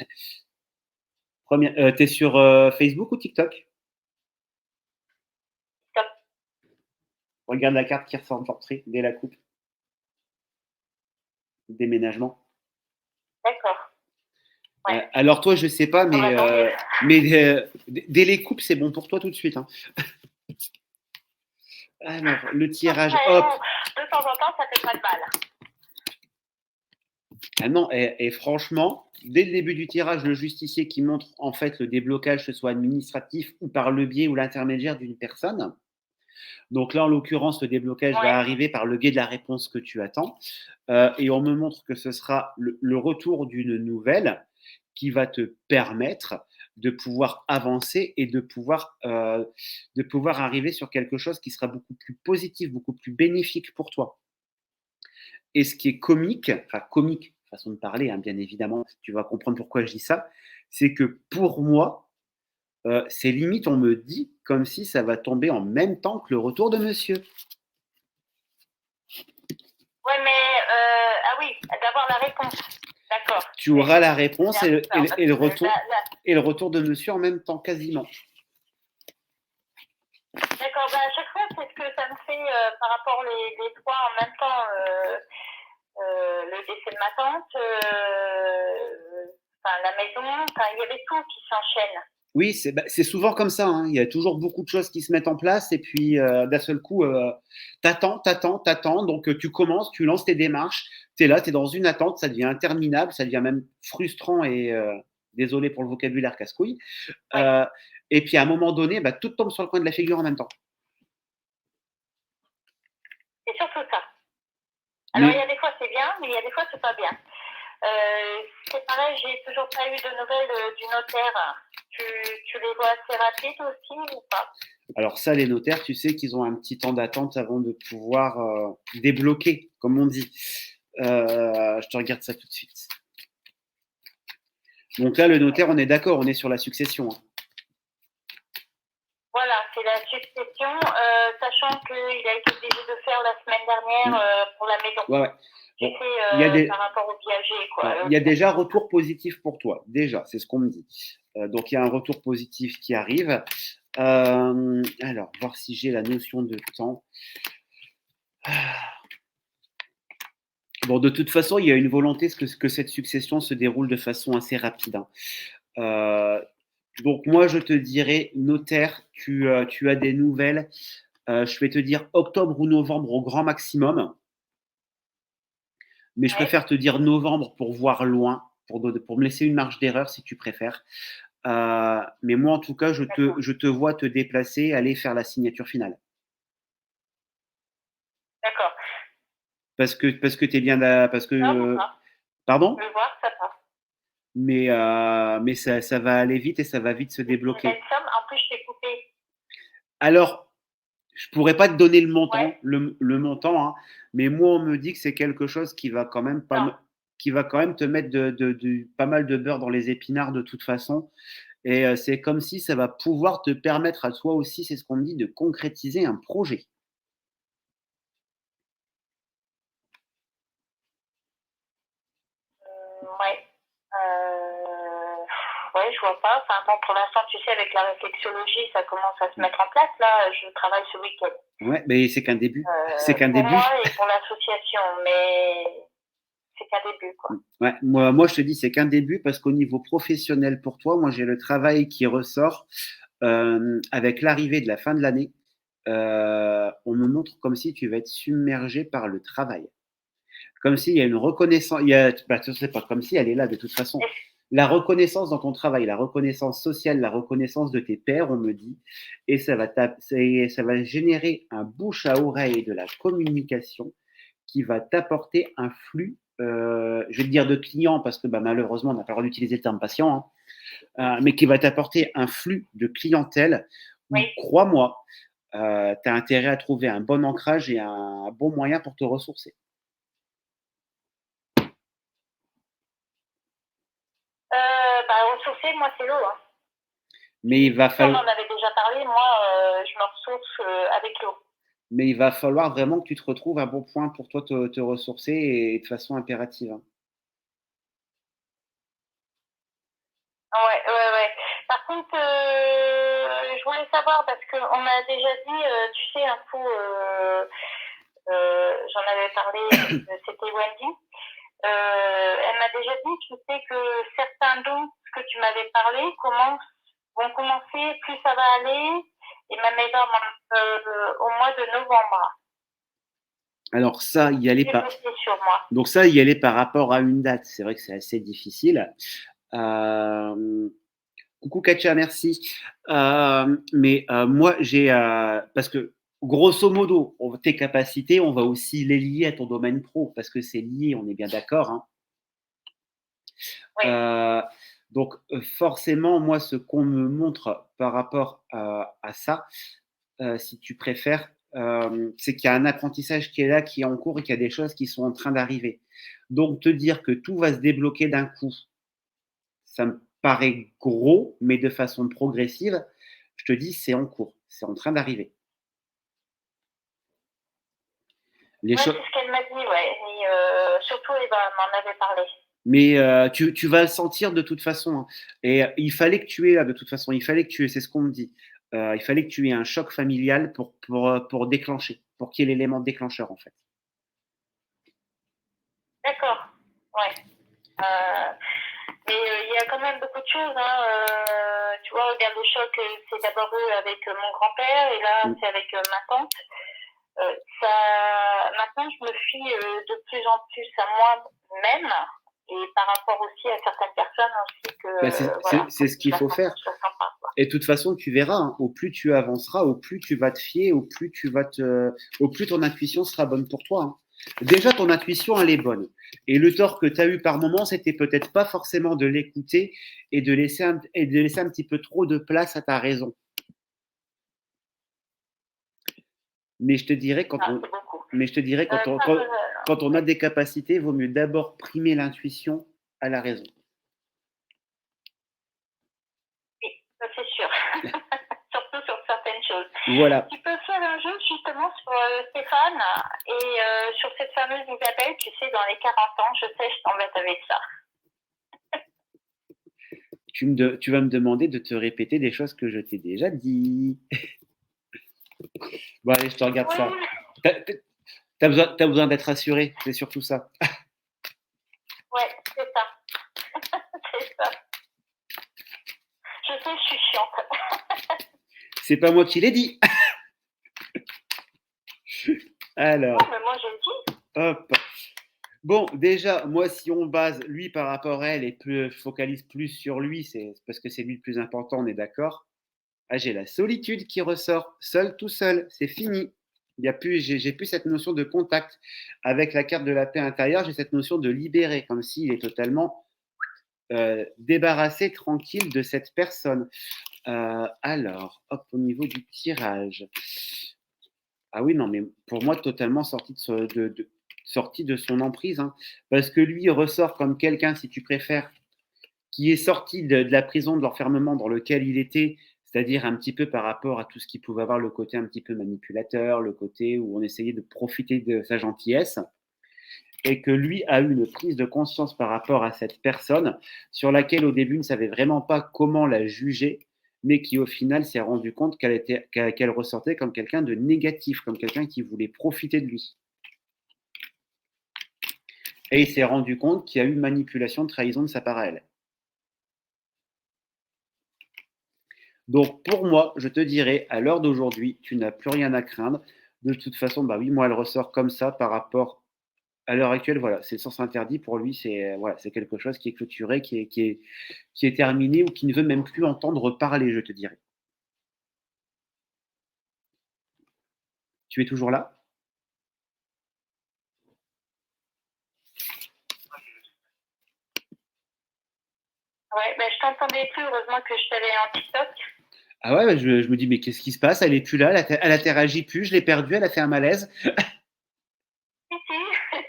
es sur Facebook ou TikTok? Top. Regarde la carte qui ressort en portrait dès la coupe. Déménagement. D'accord. Ouais. Alors toi, je sais pas, Ah bah, tant mieux. dès les coupes, c'est bon pour toi tout de suite, hein. Alors, le tirage, Ouais, hop. de temps en temps, ça fait pas de mal. Ah non, et franchement, dès le début du tirage, le justicier qui montre en fait le déblocage, que ce soit administratif ou par le biais ou l'intermédiaire d'une personne. Donc là, en l'occurrence, le déblocage va Ouais. arriver par le biais de la réponse que tu attends. Et on me montre que ce sera le retour d'une nouvelle qui va te permettre de pouvoir avancer et de pouvoir arriver sur quelque chose qui sera beaucoup plus positif, beaucoup plus bénéfique pour toi. Et ce qui est comique, enfin comique, façon de parler, hein, bien évidemment, tu vas comprendre pourquoi je dis ça, c'est que pour moi, c'est limite, on me dit comme si ça va tomber en même temps que le retour de monsieur. Ouais, mais ah oui, d'avoir la réponse. D'accord. Tu auras la réponse C'est un peu ça, et le parce que retour, et le retour de monsieur en même temps, quasiment. D'accord, bah, à chaque fois, c'est ce que ça me fait par rapport les trois en même temps. Le décès de ma tante, la maison, il y avait tout qui s'enchaîne. Oui, c'est souvent comme ça, hein. Il y a toujours beaucoup de choses qui se mettent en place et puis d'un seul coup, t'attends. Donc tu commences, tu lances tes démarches, tu es là, tu es dans une attente, ça devient interminable, ça devient même frustrant et désolé pour le vocabulaire casse-couille. Ouais. Et puis à un moment donné, bah, tout tombe sur le coin de la figure en même temps. C'est surtout ça. Alors, il y Mais a des fois, c'est bien, mais il y a des fois, c'est pas bien. C'est pareil, j'ai toujours pas eu de nouvelles du notaire. Tu les vois assez rapides aussi ou pas? alors ça, les notaires, tu sais qu'ils ont un petit temps d'attente avant de pouvoir débloquer, comme on dit. Je te regarde ça tout de suite. Donc là, le notaire, on est d'accord, on est sur la succession, hein. Voilà, c'est la succession, sachant qu'il a été obligé de faire la semaine dernière pour la maison. Ouais, ouais. Tu Bon, sais, par rapport au viager, quoi. il y a déjà retour positif pour toi, déjà, c'est ce qu'on me dit. Donc il y a un retour positif qui arrive. Alors, voir si j'ai la notion de temps. Bon, de toute façon, il y a une volonté que cette succession se déroule de façon assez rapide, hein. Donc moi, je te dirais, notaire, tu as des nouvelles. Je vais te dire octobre ou novembre au grand maximum. Mais je Ouais. préfère te dire novembre pour voir loin, pour me laisser une marge d'erreur si tu préfères. Mais moi, en tout cas, je te vois te déplacer, aller faire la signature finale. D'accord. Parce que tu es bien là, parce Non, ça que. va. Pardon? Je veux voir, ça va. Mais ça va aller vite et ça va vite se C'est une débloquer. belle somme. En plus, je t'ai coupé. Alors, je pourrais pas te donner le montant, Ouais. le montant, hein, mais moi, on me dit que c'est quelque chose qui va quand même qui va quand même te mettre pas mal de beurre dans les épinards de toute façon. Et c'est comme si ça va pouvoir te permettre à toi aussi, c'est ce qu'on me dit, de concrétiser un projet. Ouais. Ouais, ouais, je vois pas. Enfin, bon, pour l'instant, tu sais, avec la réflexologie, ça commence à se mettre en place. Là, je travaille ce week-end. Ouais, mais c'est qu'un début. C'est qu'un Pour début. moi et pour l'association, mais c'est qu'un début, quoi. Ouais, moi, je te dis, c'est qu'un début parce qu'au niveau professionnel pour toi, moi, j'ai le travail qui ressort avec l'arrivée de la fin de l'année. On me montre comme si tu vas être submergé par le travail. Comme s'il y a une reconnaissance. Je sais pas, comme si elle est là de toute façon. La reconnaissance dans ton travail, la reconnaissance sociale, la reconnaissance de tes pairs, on me dit, et ça va générer un bouche à oreille de la communication qui va t'apporter un flux, je vais te dire de clients parce que malheureusement on n'a pas le droit d'utiliser le terme patient, hein, mais qui va t'apporter un flux de clientèle où, Oui. crois-moi, tu as intérêt à trouver un bon ancrage et un bon moyen pour te ressourcer. Ressourcer, moi, c'est l'eau. Hein. Mais il va On falloir. en avait déjà parlé. Moi, je me ressource avec l'eau. Mais il va falloir vraiment que tu te retrouves un bon point pour toi te ressourcer et de façon impérative. Hein. Ouais. Par contre, je voulais savoir, parce qu'on m'a déjà dit, tu sais, un coup, j'en avais parlé, c'était Wendy. Elle m'a déjà dit, tu sais, que certains dons que tu m'avais parlé vont commencer, plus ça va aller, et même au mois de novembre. Alors ça, y aller par. Sur moi. Donc ça, y aller par rapport à une date, c'est vrai que c'est assez difficile. Coucou Katia, merci. Mais moi, parce que grosso modo, tes capacités, on va aussi les lier à ton domaine pro, parce que c'est lié, on est bien d'accord. Hein. Oui. Donc forcément, moi, ce qu'on me montre par rapport à ça, si tu préfères, c'est qu'il y a un apprentissage qui est là, qui est en cours et qu'il y a des choses qui sont en train d'arriver. Donc te dire que tout va se débloquer d'un coup, ça me paraît gros, mais de façon progressive. Je te dis, c'est en cours, c'est en train d'arriver. C'est ce qu'elle m'a dit, ouais. Et, surtout, Eva m'en avait parlé. Mais tu vas le sentir de toute façon. Hein. Et il fallait que tu aies là, de toute façon. Il fallait que tu aies, c'est ce qu'on me dit. Il fallait que tu aies un choc familial pour déclencher, pour qu'il y ait l'élément déclencheur en fait. D'accord, ouais. Mais il y a quand même beaucoup de choses. Hein. Tu vois, regarde le choc, c'est d'abord eu avec mon grand-père et là, c'est avec ma tante. Maintenant, je me fie de plus en plus à moi-même et par rapport aussi à certaines personnes aussi que. C'est ce qu'il faut faire. Et de toute façon, tu verras, hein, au plus tu avanceras, au plus tu vas te fier, au plus ton intuition sera bonne pour toi. Hein. Déjà, ton intuition, elle est bonne. Et le tort que tu as eu par moment, c'était peut-être pas forcément de l'écouter et de laisser un petit peu trop de place à ta raison. Mais je te dirais, quand on a des capacités, il vaut mieux d'abord primer l'intuition à la raison. Oui, ça c'est sûr. Surtout sur certaines choses. Voilà. Tu peux faire un jeu justement sur Stéphane et sur cette fameuse Isabelle, tu sais, dans les 40 ans, je sais, je t'embête avec ça. Tu vas me demander de te répéter des choses que je t'ai déjà dit. Bon, allez, je te regarde ça. T'as besoin d'être rassuré, c'est surtout ça. Ouais, c'est ça. C'est ça. Je sais, je suis chiante. C'est pas moi qui l'ai dit. Alors. Non, mais moi j'ai dit. Hop. Bon, déjà, moi, si on base lui par rapport à elle et focalise plus sur lui, c'est parce que c'est lui le plus important, on est d'accord. Ah, j'ai la solitude qui ressort, seul, tout seul, c'est fini. J'ai plus cette notion de contact. Avec la carte de la paix intérieure, j'ai cette notion de libérer, comme s'il est totalement débarrassé, tranquille de cette personne. Alors, hop, au niveau du tirage. Ah oui, non, mais pour moi, totalement sorti de son emprise. Hein, parce que lui, il ressort comme quelqu'un, si tu préfères, qui est sorti de la prison, de l'enfermement dans lequel il était, c'est-à-dire un petit peu par rapport à tout ce qui pouvait avoir le côté un petit peu manipulateur, le côté où on essayait de profiter de sa gentillesse. et que lui a eu une prise de conscience par rapport à cette personne sur laquelle au début il ne savait vraiment pas comment la juger, mais qui au final s'est rendu compte qu'elle ressortait comme quelqu'un de négatif, comme quelqu'un qui voulait profiter de lui. Et il s'est rendu compte qu'il y a eu manipulation, trahison de sa part à elle. Donc pour moi, je te dirais, à l'heure d'aujourd'hui, tu n'as plus rien à craindre. De toute façon, bah oui, moi, elle ressort comme ça par rapport à l'heure actuelle. Voilà, c'est le sens interdit. Pour lui, c'est voilà, c'est quelque chose qui est clôturé, qui est terminé ou qui ne veut même plus entendre parler, je te dirais. Tu es toujours là? Ouais, ben, je t'entendais plus. Heureusement que je t'avais en TikTok. Ah ouais, je me dis, mais qu'est-ce qui se passe? Elle est plus là, elle interagit plus, je l'ai perdue, elle a fait un malaise. Si, si.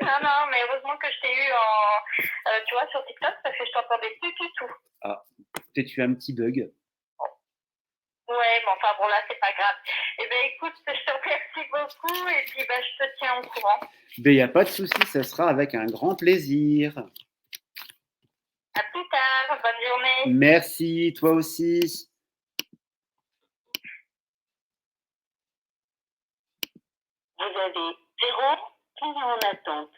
Non, non, mais heureusement que je t'ai eu en, tu vois, sur TikTok parce que je t'entendais plus du tout. Ah, peut-être eu un petit bug. Ouais, mais enfin bon, là, c'est pas grave. Eh ben, écoute, je te remercie beaucoup et puis ben, je te tiens au courant. Ben, il n'y a pas de souci, ça sera avec un grand plaisir. À plus tard, bonne journée. Merci, toi aussi. Vous avez 0 client en attente.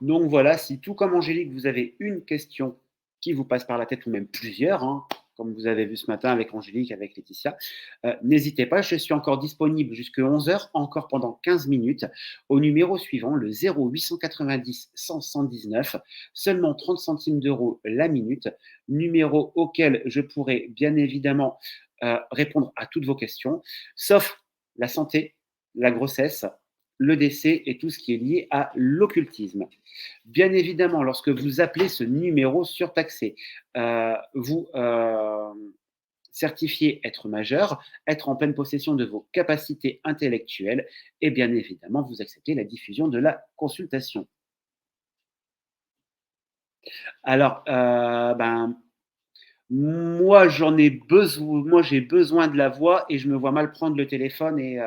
Donc voilà, si tout comme Angélique, vous avez une question qui vous passe par la tête, ou même plusieurs, hein, comme vous avez vu ce matin avec Angélique, avec Laetitia, n'hésitez pas, je suis encore disponible jusqu'à 11 heures, encore pendant 15 minutes, au numéro suivant, le 0890 100 119, seulement 30 centimes d'euros la minute, numéro auquel je pourrai bien évidemment répondre à toutes vos questions, sauf la santé, la grossesse, le décès et tout ce qui est lié à l'occultisme. Bien évidemment, lorsque vous appelez ce numéro surtaxé, vous certifiez être majeur, être en pleine possession de vos capacités intellectuelles et bien évidemment, vous acceptez la diffusion de la consultation. Alors, moi, j'ai besoin de la voix et je me vois mal prendre le téléphone et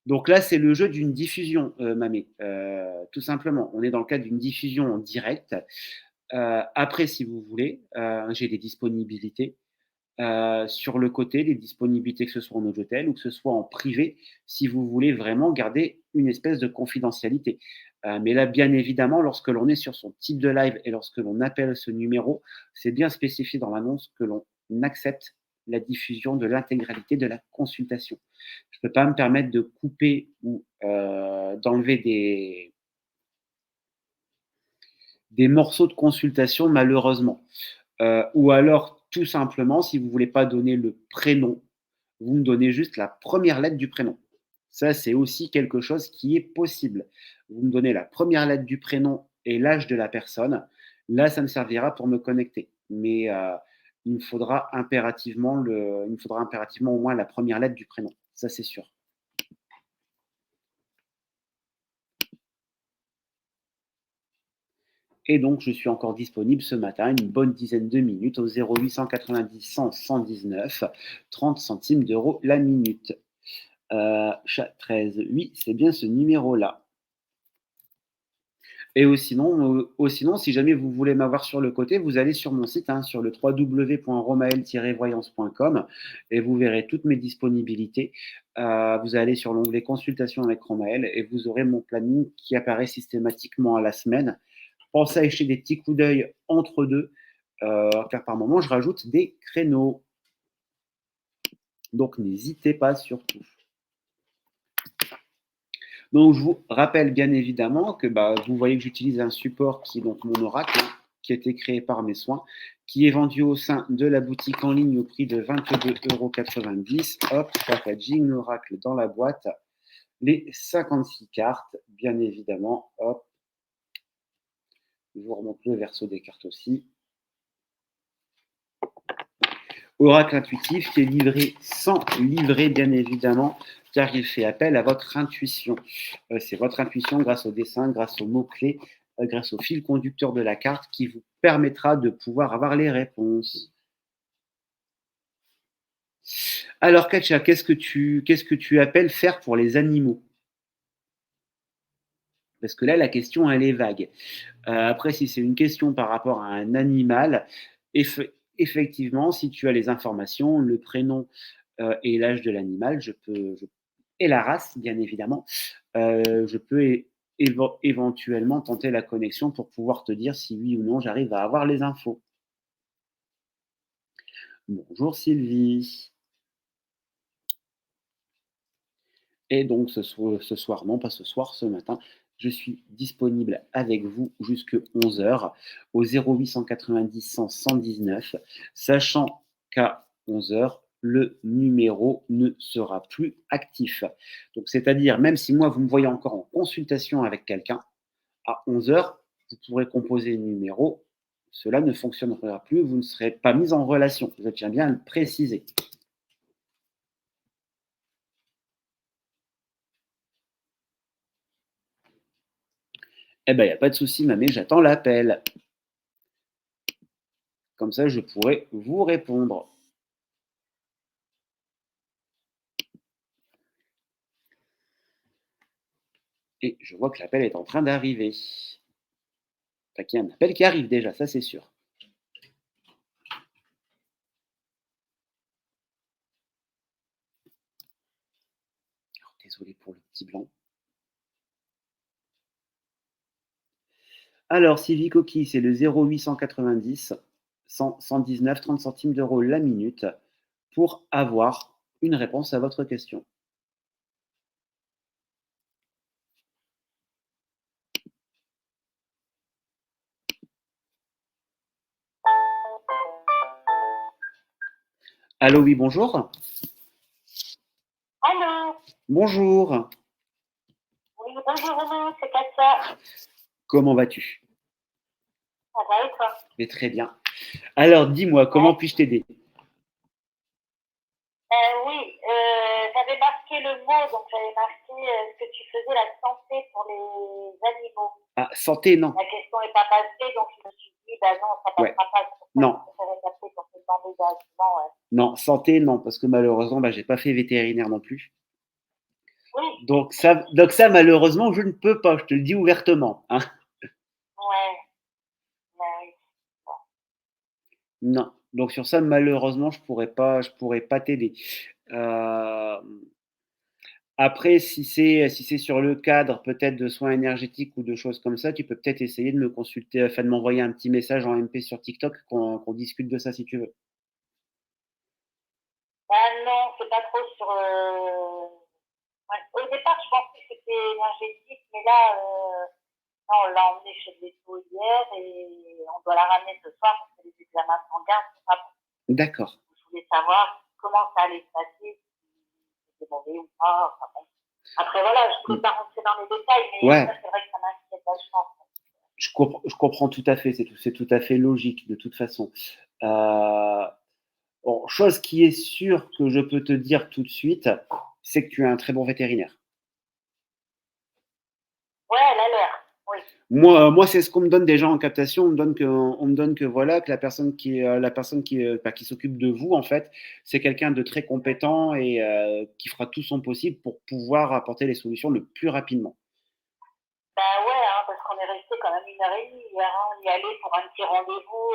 donc là, c'est le jeu d'une diffusion, Mamé, tout simplement. On est dans le cadre d'une diffusion en direct. Après, si vous voulez, j'ai des disponibilités. Sur le côté, des disponibilités, que ce soit en hôtel ou que ce soit en privé, si vous voulez vraiment garder une espèce de confidentialité. Mais là, bien évidemment, lorsque l'on est sur son type de live et lorsque l'on appelle ce numéro, c'est bien spécifié dans l'annonce que l'on accepte la diffusion de l'intégralité de la consultation. Je ne peux pas me permettre de couper ou d'enlever des morceaux de consultation, malheureusement. Ou alors, tout simplement, si vous ne voulez pas donner le prénom, vous me donnez juste la première lettre du prénom. Ça, c'est aussi quelque chose qui est possible. Vous me donnez la première lettre du prénom et l'âge de la personne. Là, ça me servira pour me connecter. Mais il me faudra impérativement au moins la première lettre du prénom. Ça, c'est sûr. Et donc, je suis encore disponible ce matin, une bonne dizaine de minutes, au 0890 100 119, 30 centimes d'euros la minute. Chat 13, oui, c'est bien ce numéro-là. Et sinon, si jamais vous voulez m'avoir sur le côté, vous allez sur mon site, hein, sur le www.romael-voyance.com et vous verrez toutes mes disponibilités. Vous allez sur l'onglet consultation avec Romael et vous aurez mon planning qui apparaît systématiquement à la semaine. Pensez à jeter des petits coups d'œil entre deux, car par moment, je rajoute des créneaux. Donc, n'hésitez pas surtout. Donc, je vous rappelle bien évidemment que vous voyez que j'utilise un support qui est donc mon oracle, hein, qui a été créé par mes soins, qui est vendu au sein de la boutique en ligne au prix de 22,90 €. Hop, packaging, l'oracle dans la boîte, les 56 cartes, bien évidemment. Hop, je vous remonte le verso des cartes aussi. Oracle intuitif qui est livré sans livret, bien évidemment, car il fait appel à votre intuition. C'est votre intuition grâce au dessin, grâce aux mots-clés, grâce au fil conducteur de la carte qui vous permettra de pouvoir avoir les réponses. Alors, Katia, qu'est-ce que tu appelles faire pour les animaux? Parce que là, la question, elle est vague. Après, si c'est une question par rapport à un animal, effectivement, si tu as les informations, le prénom, et l'âge de l'animal, et la race, bien évidemment, je peux éventuellement tenter la connexion pour pouvoir te dire si oui ou non j'arrive à avoir les infos. Bonjour Sylvie. Et donc ce soir, non pas ce soir, ce matin, je suis disponible avec vous jusque 11 h au 0890 100 119, sachant qu'à 11 h, le numéro ne sera plus actif. Donc c'est-à-dire, même si moi vous me voyez encore en consultation avec quelqu'un, à 11 h, vous pourrez composer le numéro, cela ne fonctionnera plus, vous ne serez pas mis en relation. Je tiens bien à le préciser. Eh ben, il n'y a pas de souci, mamé, j'attends l'appel. Comme ça, je pourrai vous répondre. Et je vois que l'appel est en train d'arriver. Enfin, qu'il y a un appel qui arrive déjà, ça c'est sûr. Alors, désolé pour le petit blanc. Alors, Sylvie Coquille, c'est le 0890 100 119 30 centimes d'euros la minute pour avoir une réponse à votre question. Allô, oui, bonjour. Allô? Bonjour. Oui, bonjour Romain, c'est Katia. Comment vas-tu? Ça va et toi? Mais très bien. Alors, dis-moi, comment Ouais. puis-je t'aider? Oui, j'avais marqué le mot, donc j'avais marqué ce que tu faisais la santé pour les animaux. Ah, santé, non. La question n'est pas passée, donc je me suis dit, bah non, ça Ouais. passera pas. Non. Je préférais t'appeler pour te demander directement. Ouais. Non, santé, non, parce que malheureusement, j'ai pas fait vétérinaire non plus. Oui, Donc ça, malheureusement, je ne peux pas, je te le dis ouvertement, hein. ouais, bah oui. Bon. Non. Donc sur ça, malheureusement, je pourrais pas t'aider. Euh, Après, si c'est sur le cadre peut-être de soins énergétiques ou de choses comme ça, tu peux peut-être essayer de me consulter, enfin de m'envoyer un petit message en MP sur TikTok qu'on discute de ça si tu veux. Bah non, c'est pas trop sur. Ouais. Au départ, je pensais que c'était énergétique, mais là, non, on l'a emmenée chez le véto hier et on doit la ramener ce soir parce que les examens sanguins sont pas bons. D'accord. Je voulais savoir comment ça allait se passer, si c'était mauvais ou pas. Enfin, bon. Après, voilà, je ne peux pas rentrer dans les détails, mais Ouais. ça, c'est vrai que ça m'inquiète vachement. Je comprends tout à fait, c'est tout à fait logique de toute façon. Bon, chose qui est sûre que je peux te dire tout de suite, c'est que tu es un très bon vétérinaire. Ouais, elle a l'air. Oui. Moi, c'est ce qu'on me donne déjà en captation. On me donne que voilà, que la personne qui s'occupe de vous, en fait, c'est quelqu'un de très compétent et qui fera tout son possible pour pouvoir apporter les solutions le plus rapidement. Bah ouais, hein, parce qu'on est resté quand même 1 h 30 hier. Hein. On y allait pour un petit rendez-vous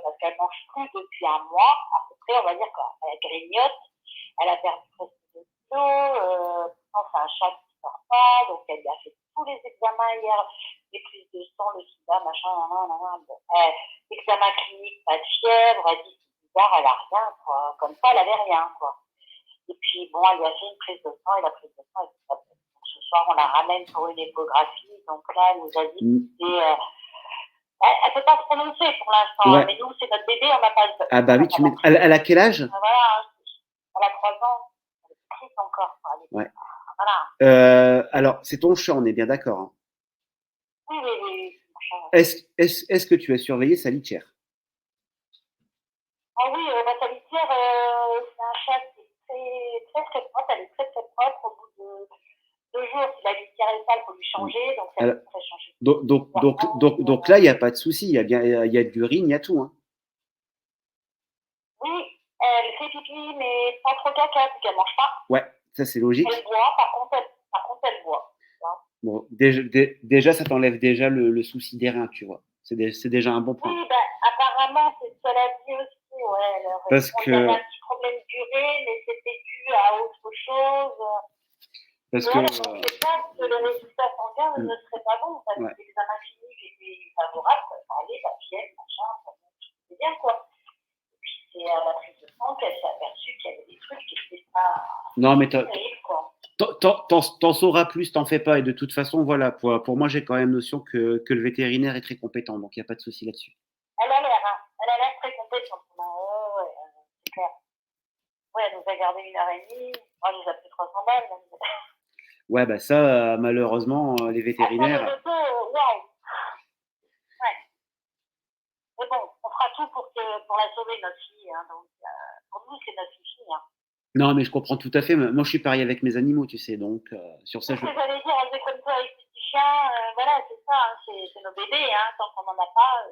parce qu'elle mange plus depuis un mois, à peu près, on va dire, quoi. Elle grignote, elle a perdu presque de kilos, c'est un chat qui sort pas, donc elle lui a fait tous les examens hier, les prises de sang, le sida, machin, bon. Examen clinique, pas de fièvre, elle dit c'est bizarre, elle a rien, quoi. Comme ça, elle avait rien, quoi. Et puis, bon, elle lui a fait une prise de sang et la prise de sang était pas bonne. Donc, ce soir, on la ramène pour une échographie. Donc là, elle nous a dit que c'était. Elle ne peut pas se prononcer pour l'instant, Ouais. mais nous, c'est notre bébé, on n'a pas le. Ah bah oui, elle a quel âge? Voilà, elle a 3 ans. Elle est petite encore. Ouais. Voilà. Alors, c'est ton chat, on est bien d'accord, hein. Oui, oui, oui. Machin. Est-ce que tu as surveillé sa litière? Ah oui, la salitière, c'est un chat qui est très, très, très propre. Elle est très, très propre. Au bout de 2 jours, si la litière est sale, il faut lui changer. Donc, ça Alors, peut changer. donc là, il n'y a pas de souci. Il y a de l'urine, il y a tout, hein. Oui, elle fait pipi, mais pas trop caca, parce qu'elle mange pas. Ouais, ça c'est logique. Elle boit, par contre, elle boit. Bon, déjà, ça t'enlève déjà le souci des reins, tu vois. C'est déjà un bon point. Oui, bah, apparemment, c'est ce qu'elle a dit aussi, ouais. Alors, Parce bon, il y avait que, un petit problème d'urée, mais c'était dû à autre chose. parce Et que, elle pensait pas que le résultat sanguin ne serait pas bon, parce ouais. que l'examen clinique était favorable, ça allait, la fièvre, machin, ça c'est bien, quoi. Et puis, c'est à la prise de sang qu'elle s'est aperçue qu'il y avait des trucs qui n'étaient pas Non, mais terribles, quoi. t'en sauras plus, t'en fais pas. Et de toute façon, voilà, pour moi, j'ai quand même notion que le vétérinaire est très compétent, donc il n'y a pas de souci là-dessus. Elle a l'air, hein. Elle a l'air très compétente. Ouais, ouais, c'est clair. Ouais, elle nous a gardé 1 heure et demie. Moi, elle nous a pris 300 balles. Ouais, bah ça, malheureusement, les Ah, ça, le vétérinaires. loto, waouh. Ouais. Mais bon, on fera tout pour la sauver, notre fille. Hein, donc, pour nous, c'est notre fille. Hein. Non, mais je comprends tout à fait. Moi, je suis pareil avec mes animaux, tu sais. Donc, sur ça, C'est ce que j'allais dire, elle faisait comme toi avec les petits chiens. Voilà, c'est ça. Hein, c'est nos bébés. Hein, tant qu'on n'en a pas.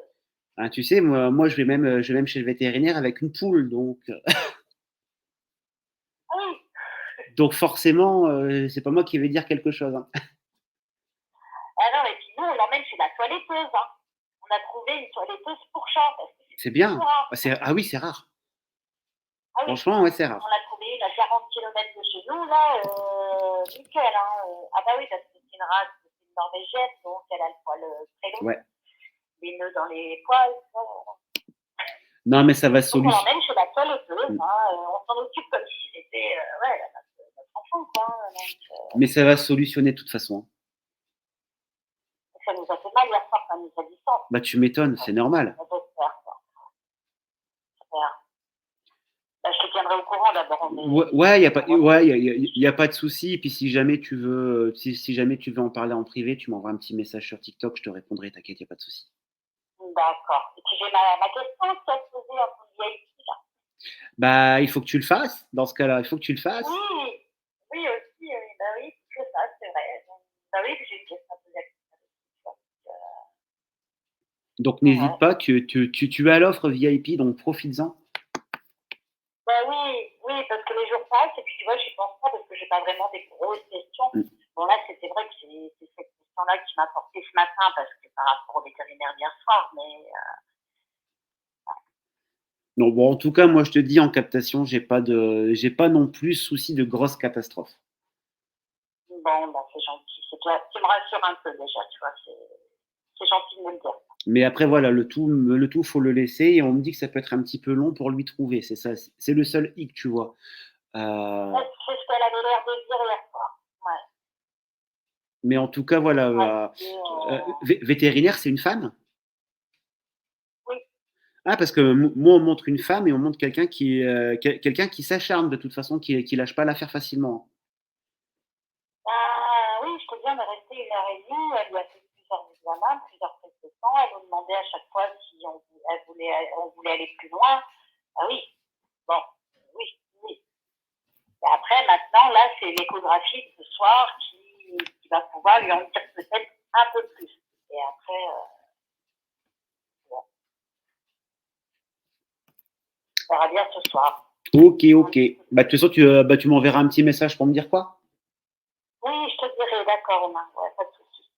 hein, tu sais, moi, je vais même chez le vétérinaire avec une poule. Ah oui. Donc forcément, c'est pas moi qui vais dire quelque chose. Hein. Ah non, et puis nous, on l'emmène chez la toiletteuse. Hein. On a trouvé une toiletteuse pour chat, parce que C'est c'est plus bien. rare. Ah oui, c'est rare. Ah oui. Franchement, ouais, c'est rare. On l'a trouvé une à 40 km de chez nous, là, nickel. Hein. Ah bah oui, parce que c'est une race, c'est une norvégienne, donc elle a le poil très long, Ouais. les nœuds dans les poils. Non, mais ça va Donc on solution. l'emmène chez la toiletteuse, hein, on s'en occupe comme si c'était ouais, notre enfant, quoi. Donc, Mais ça va solutionner de toute façon. ça nous a fait mal hier soir, ça nous a dit ça. Bah, tu m'étonnes, c'est normal. J'espère, quoi. J'espère. Bah, je te tiendrai au courant d'abord. Ouais, y a pas de souci. Et puis si jamais tu veux, si jamais tu veux en parler en privé, tu m'envoies un petit message sur TikTok, je te répondrai. T'inquiète, y a pas de souci. D'accord. Et puis j'ai ma question qui a posée à ton VIP, là. Bah, il faut que tu le fasses. Dans ce cas-là, il faut que tu le fasses. Oui, oui aussi, bah oui, que ça, c'est vrai. Donc, bah oui, j'ai une question à poser à Christophe. Donc Ouais. n'hésite pas, tu as l'offre VIP, donc profites-en. Bah oui, oui, parce que les jours passent et puis tu vois, j'y pense pas parce que j'ai pas vraiment des grosses questions. Mm. Bon là, c'était vrai que c'est cette question-là qui m'a porté ce matin parce que par rapport au vétérinaire d'hier soir, mais Donc bon, en tout cas, moi je te dis en captation, j'ai pas non plus souci de grosses catastrophes. bon, bah c'est gentil. C'est toi, tu me rassures un peu déjà, tu vois, c'est gentil de me le dire. Mais après voilà, le tout, faut le laisser. Et on me dit que ça peut être un petit peu long pour lui trouver. C'est ça, c'est le seul hic, tu vois. C'est ce qu'elle avait l'air de dire hier soir. Ouais. Mais en tout cas, voilà, vétérinaire, c'est une femme. Oui. Ah, parce que moi, on montre une femme et on montre quelqu'un quelqu'un qui s'acharne de toute façon, qui lâche pas l'affaire facilement. Bah oui, je te dis, on est resté 1 heure et demie, elle lui a fait plusieurs examens, plusieurs prises de sang, elle nous demandait à chaque fois si on voulait aller plus loin. Ah oui, bon, oui, oui. Et après, maintenant, là, c'est l'échographie de ce soir qui va pouvoir lui en dire peut-être un peu plus. Et après, bon, on verra bien ce soir. Ok. Bah, de toute façon, tu m'enverras un petit message pour me dire quoi. Oui, je te dirai, d'accord, Romain, ouais, pas de souci.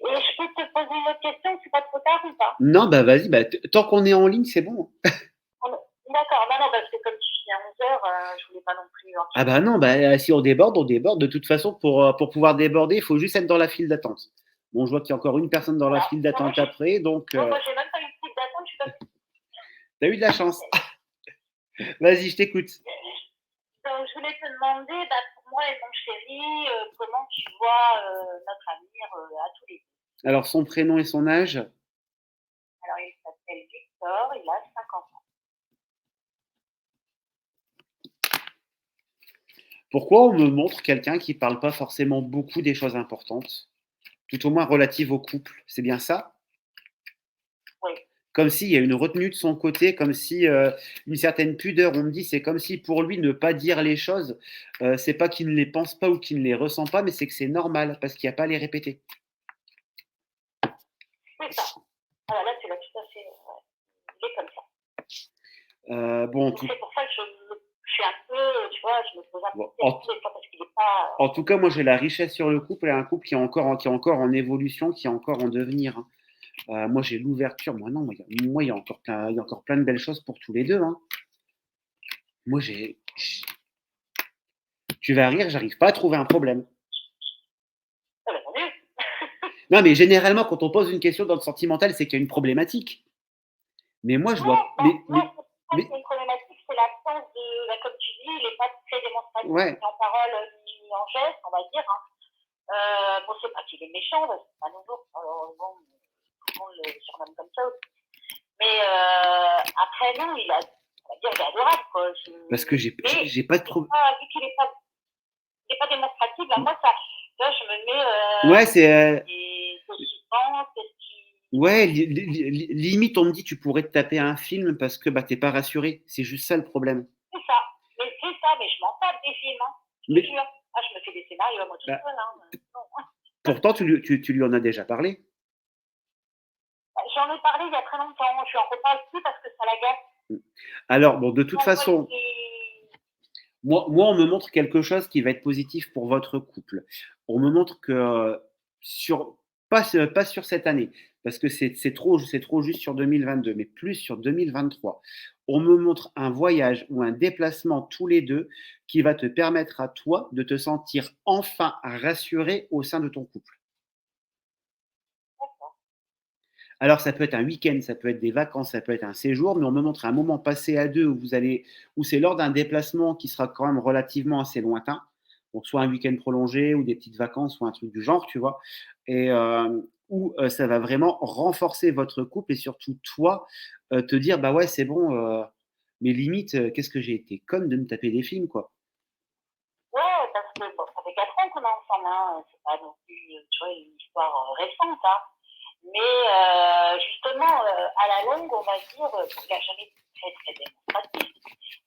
Et je peux te poser une autre question, c'est pas trop tard ou pas? Non, bah vas-y, bah, tant qu'on est en ligne, c'est bon. D'accord, non, parce que comme tu finis à 11 h, je voulais pas non plus. Ah bah non, bah si on déborde, on déborde. De toute façon, pour pouvoir déborder, il faut juste être dans la file d'attente. Bon, je vois qu'il y a encore une personne dans la Alors, file d'attente après, donc non, moi, j'ai même pas eu de file d'attente, je suis pas. t'as eu de la chance. Vas-y, je t'écoute. Donc, je voulais te demander, bah, pour moi et mon chéri, comment tu vois notre avenir à tous les deux. Alors, son prénom et son âge? Alors, il s'appelle Victor, il a 50 ans. Pourquoi on me montre quelqu'un qui parle pas forcément beaucoup des choses importantes, tout au moins relatives au couple? C'est bien ça? Oui. Comme s'il y a une retenue de son côté, comme si une certaine pudeur. On me dit, c'est comme si pour lui ne pas dire les choses, c'est pas qu'il ne les pense pas ou qu'il ne les ressent pas, mais c'est que c'est normal parce qu'il n'y a pas à les répéter. C'est ça. Alors là, tu l'as tout à fait. Il est comme ça. Bon, Donc, c'est pour ça que suis un peu, tu vois, je me pose un peu de Bon, questions des fois parce qu'il n'est pas. en tout cas, moi, j'ai la richesse sur le couple et un couple qui est encore en évolution, qui est encore en devenir, hein. Moi, j'ai l'ouverture. Moi, non, il y a il y a encore plein de belles choses pour tous les deux, hein. Moi, tu vas rire, j'arrive pas à trouver un problème. Ah ben, tant mieux. Non, mais généralement, quand on pose une question dans le sentimental, c'est qu'il y a une problématique. Mais moi, je Ouais, vois. bah, moi, c'est pas que Mais c'est une problématique, c'est l'absence de, bah, comme tu dis, il n'est pas très démonstratif, ouais, ni en parole, ni en geste, on va dire. Hein. Bon, c'est pas qu'il est méchant, parce que c'est un nouveau, bon, tout le monde le surnomme comme ça aussi. Mais après, non, il a, on va dire, il est adorable, quoi. parce que j'ai pas de problème. Vu qu'il n'est pas démonstratif, là, moi, ça, là, je me mets. Ouais, c'est. Qu'est-ce qu'il pense, qu'est-ce qu'il. Ouais, limite, on me dit tu pourrais te taper un film parce que bah, t'es pas rassuré. C'est juste ça le problème. C'est ça. Mais c'est ça, mais je m'en tape des films, hein. Je te Mais jure. Ah, je me fais des scénarios, moi, toute bah, seule, hein. Non. pourtant, tu lui en as déjà parlé. J'en ai parlé il y a très longtemps. Je lui en reparle plus parce que ça l'agace. Alors, bon, de toute Donc, façon, moi, on me montre quelque chose qui va être positif pour votre couple. On me montre que sur pas sur cette année, parce que c'est trop juste sur 2022, mais plus sur 2023. On me montre un voyage ou un déplacement tous les deux qui va te permettre à toi de te sentir enfin rassuré au sein de ton couple. Alors, ça peut être un week-end, ça peut être des vacances, ça peut être un séjour, mais on me montre un moment passé à deux où c'est lors d'un déplacement qui sera quand même relativement assez lointain. Donc, soit un week-end prolongé ou des petites vacances ou un truc du genre, tu vois. Et où ça va vraiment renforcer votre couple et surtout toi, te dire, bah ouais, c'est bon, mais limite, qu'est-ce que j'ai été conne de me taper des films, quoi. ouais, parce que bon, ça fait 4 ans qu'on est ensemble, hein. C'est pas non plus, tu vois, une histoire récente, hein. Mais justement, à la longue, on va dire, bon, il n'a jamais été très, très démonstratif.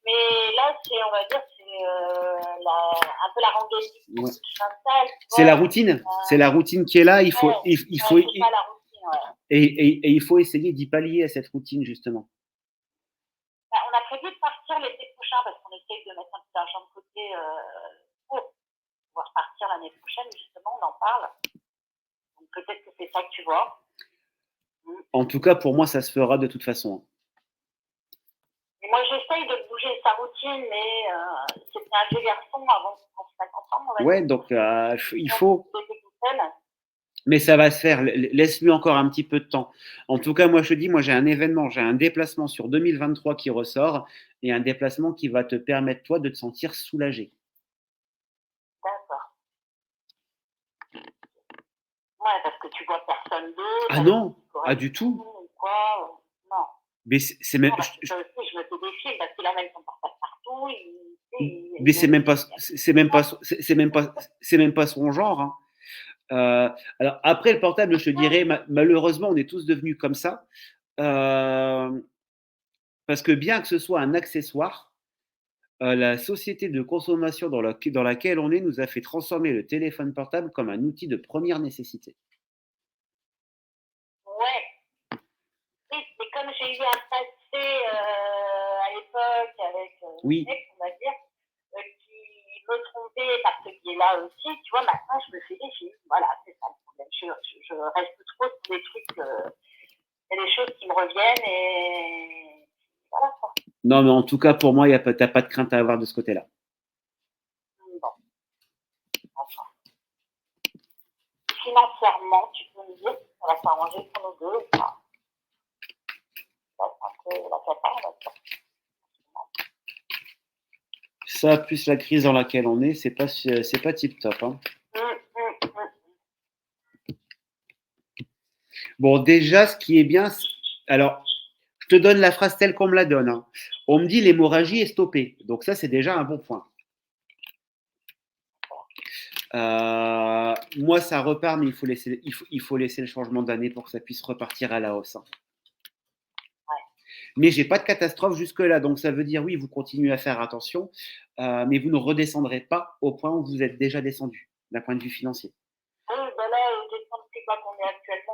Mais là, on va dire, c'est un peu la randonnée Ouais. s'installe. C'est la routine. C'est la routine qui est là. Il faut, Ouais, il faut, c'est pas la routine, ouais. et il faut essayer d'y pallier à cette routine, justement. Bah, on a prévu de partir l'été prochain parce qu'on essaye de mettre un petit argent de côté pour pouvoir partir l'année prochaine. Justement, on en parle. Donc peut-être que c'est ça que tu vois. En tout cas, pour moi, ça se fera de toute façon. Et moi, j'essaye de bouger sa routine, mais c'était un vieux garçon avant qu'on se mette ensemble. On va Ouais, dire. donc il faut. Donc, j'étais toute seule. Mais ça va se faire. Laisse-lui encore un petit peu de temps. En tout cas, moi, je te dis, moi, j'ai un événement, j'ai un déplacement sur 2023 qui ressort et un déplacement qui va te permettre, toi, de te sentir soulagé. D'accord. Ouais, parce que tu vois personne d'autre. Ah non, pas du tout. Ou quoi. Non. Mais c'est même. Non, parce que ça aussi, je me fais des films parce qu'il amène son portable partout. Mais c'est même pas, c'est même pas son genre, hein. Alors après le portable, je te dirais, malheureusement, on est tous devenus comme ça, parce que bien que ce soit un accessoire, la société de consommation dans laquelle on est nous a fait transformer le téléphone portable comme un outil de première nécessité. Ouais. Oui, mais comme j'ai eu un passé à l'époque avec Oui. un mec, on va dire, qui me trompait par ce biais-là aussi, tu vois, maintenant je me fais des films. Voilà, c'est ça le problème. Je reste trop sur des trucs, il y a des choses qui me reviennent et voilà quoi. Non, mais en tout cas, pour moi, t'as pas de crainte à avoir de ce côté-là. Bon, enfin. Financièrement, tu peux me dire si ça va s'arranger pour nous deux ou pas. Ça, c'est un peu la cata, on va dire. Ça, plus la crise dans laquelle on est, c'est pas tip top, hein. Bon, déjà, ce qui est bien, alors, je te donne la phrase telle qu'on me la donne, hein. On me dit l'hémorragie est stoppée. Donc ça, c'est déjà un bon point. Moi, ça repart, mais il faut laisser le changement d'année pour que ça puisse repartir à la hausse, hein. Ouais. Mais j'ai pas de catastrophe jusque-là. Donc ça veut dire, oui, vous continuez à faire attention, mais vous ne redescendrez pas au point où vous êtes déjà descendu, d'un point de vue financier. Oui, ben là, descendre, c'est pas qu'on est actuellement.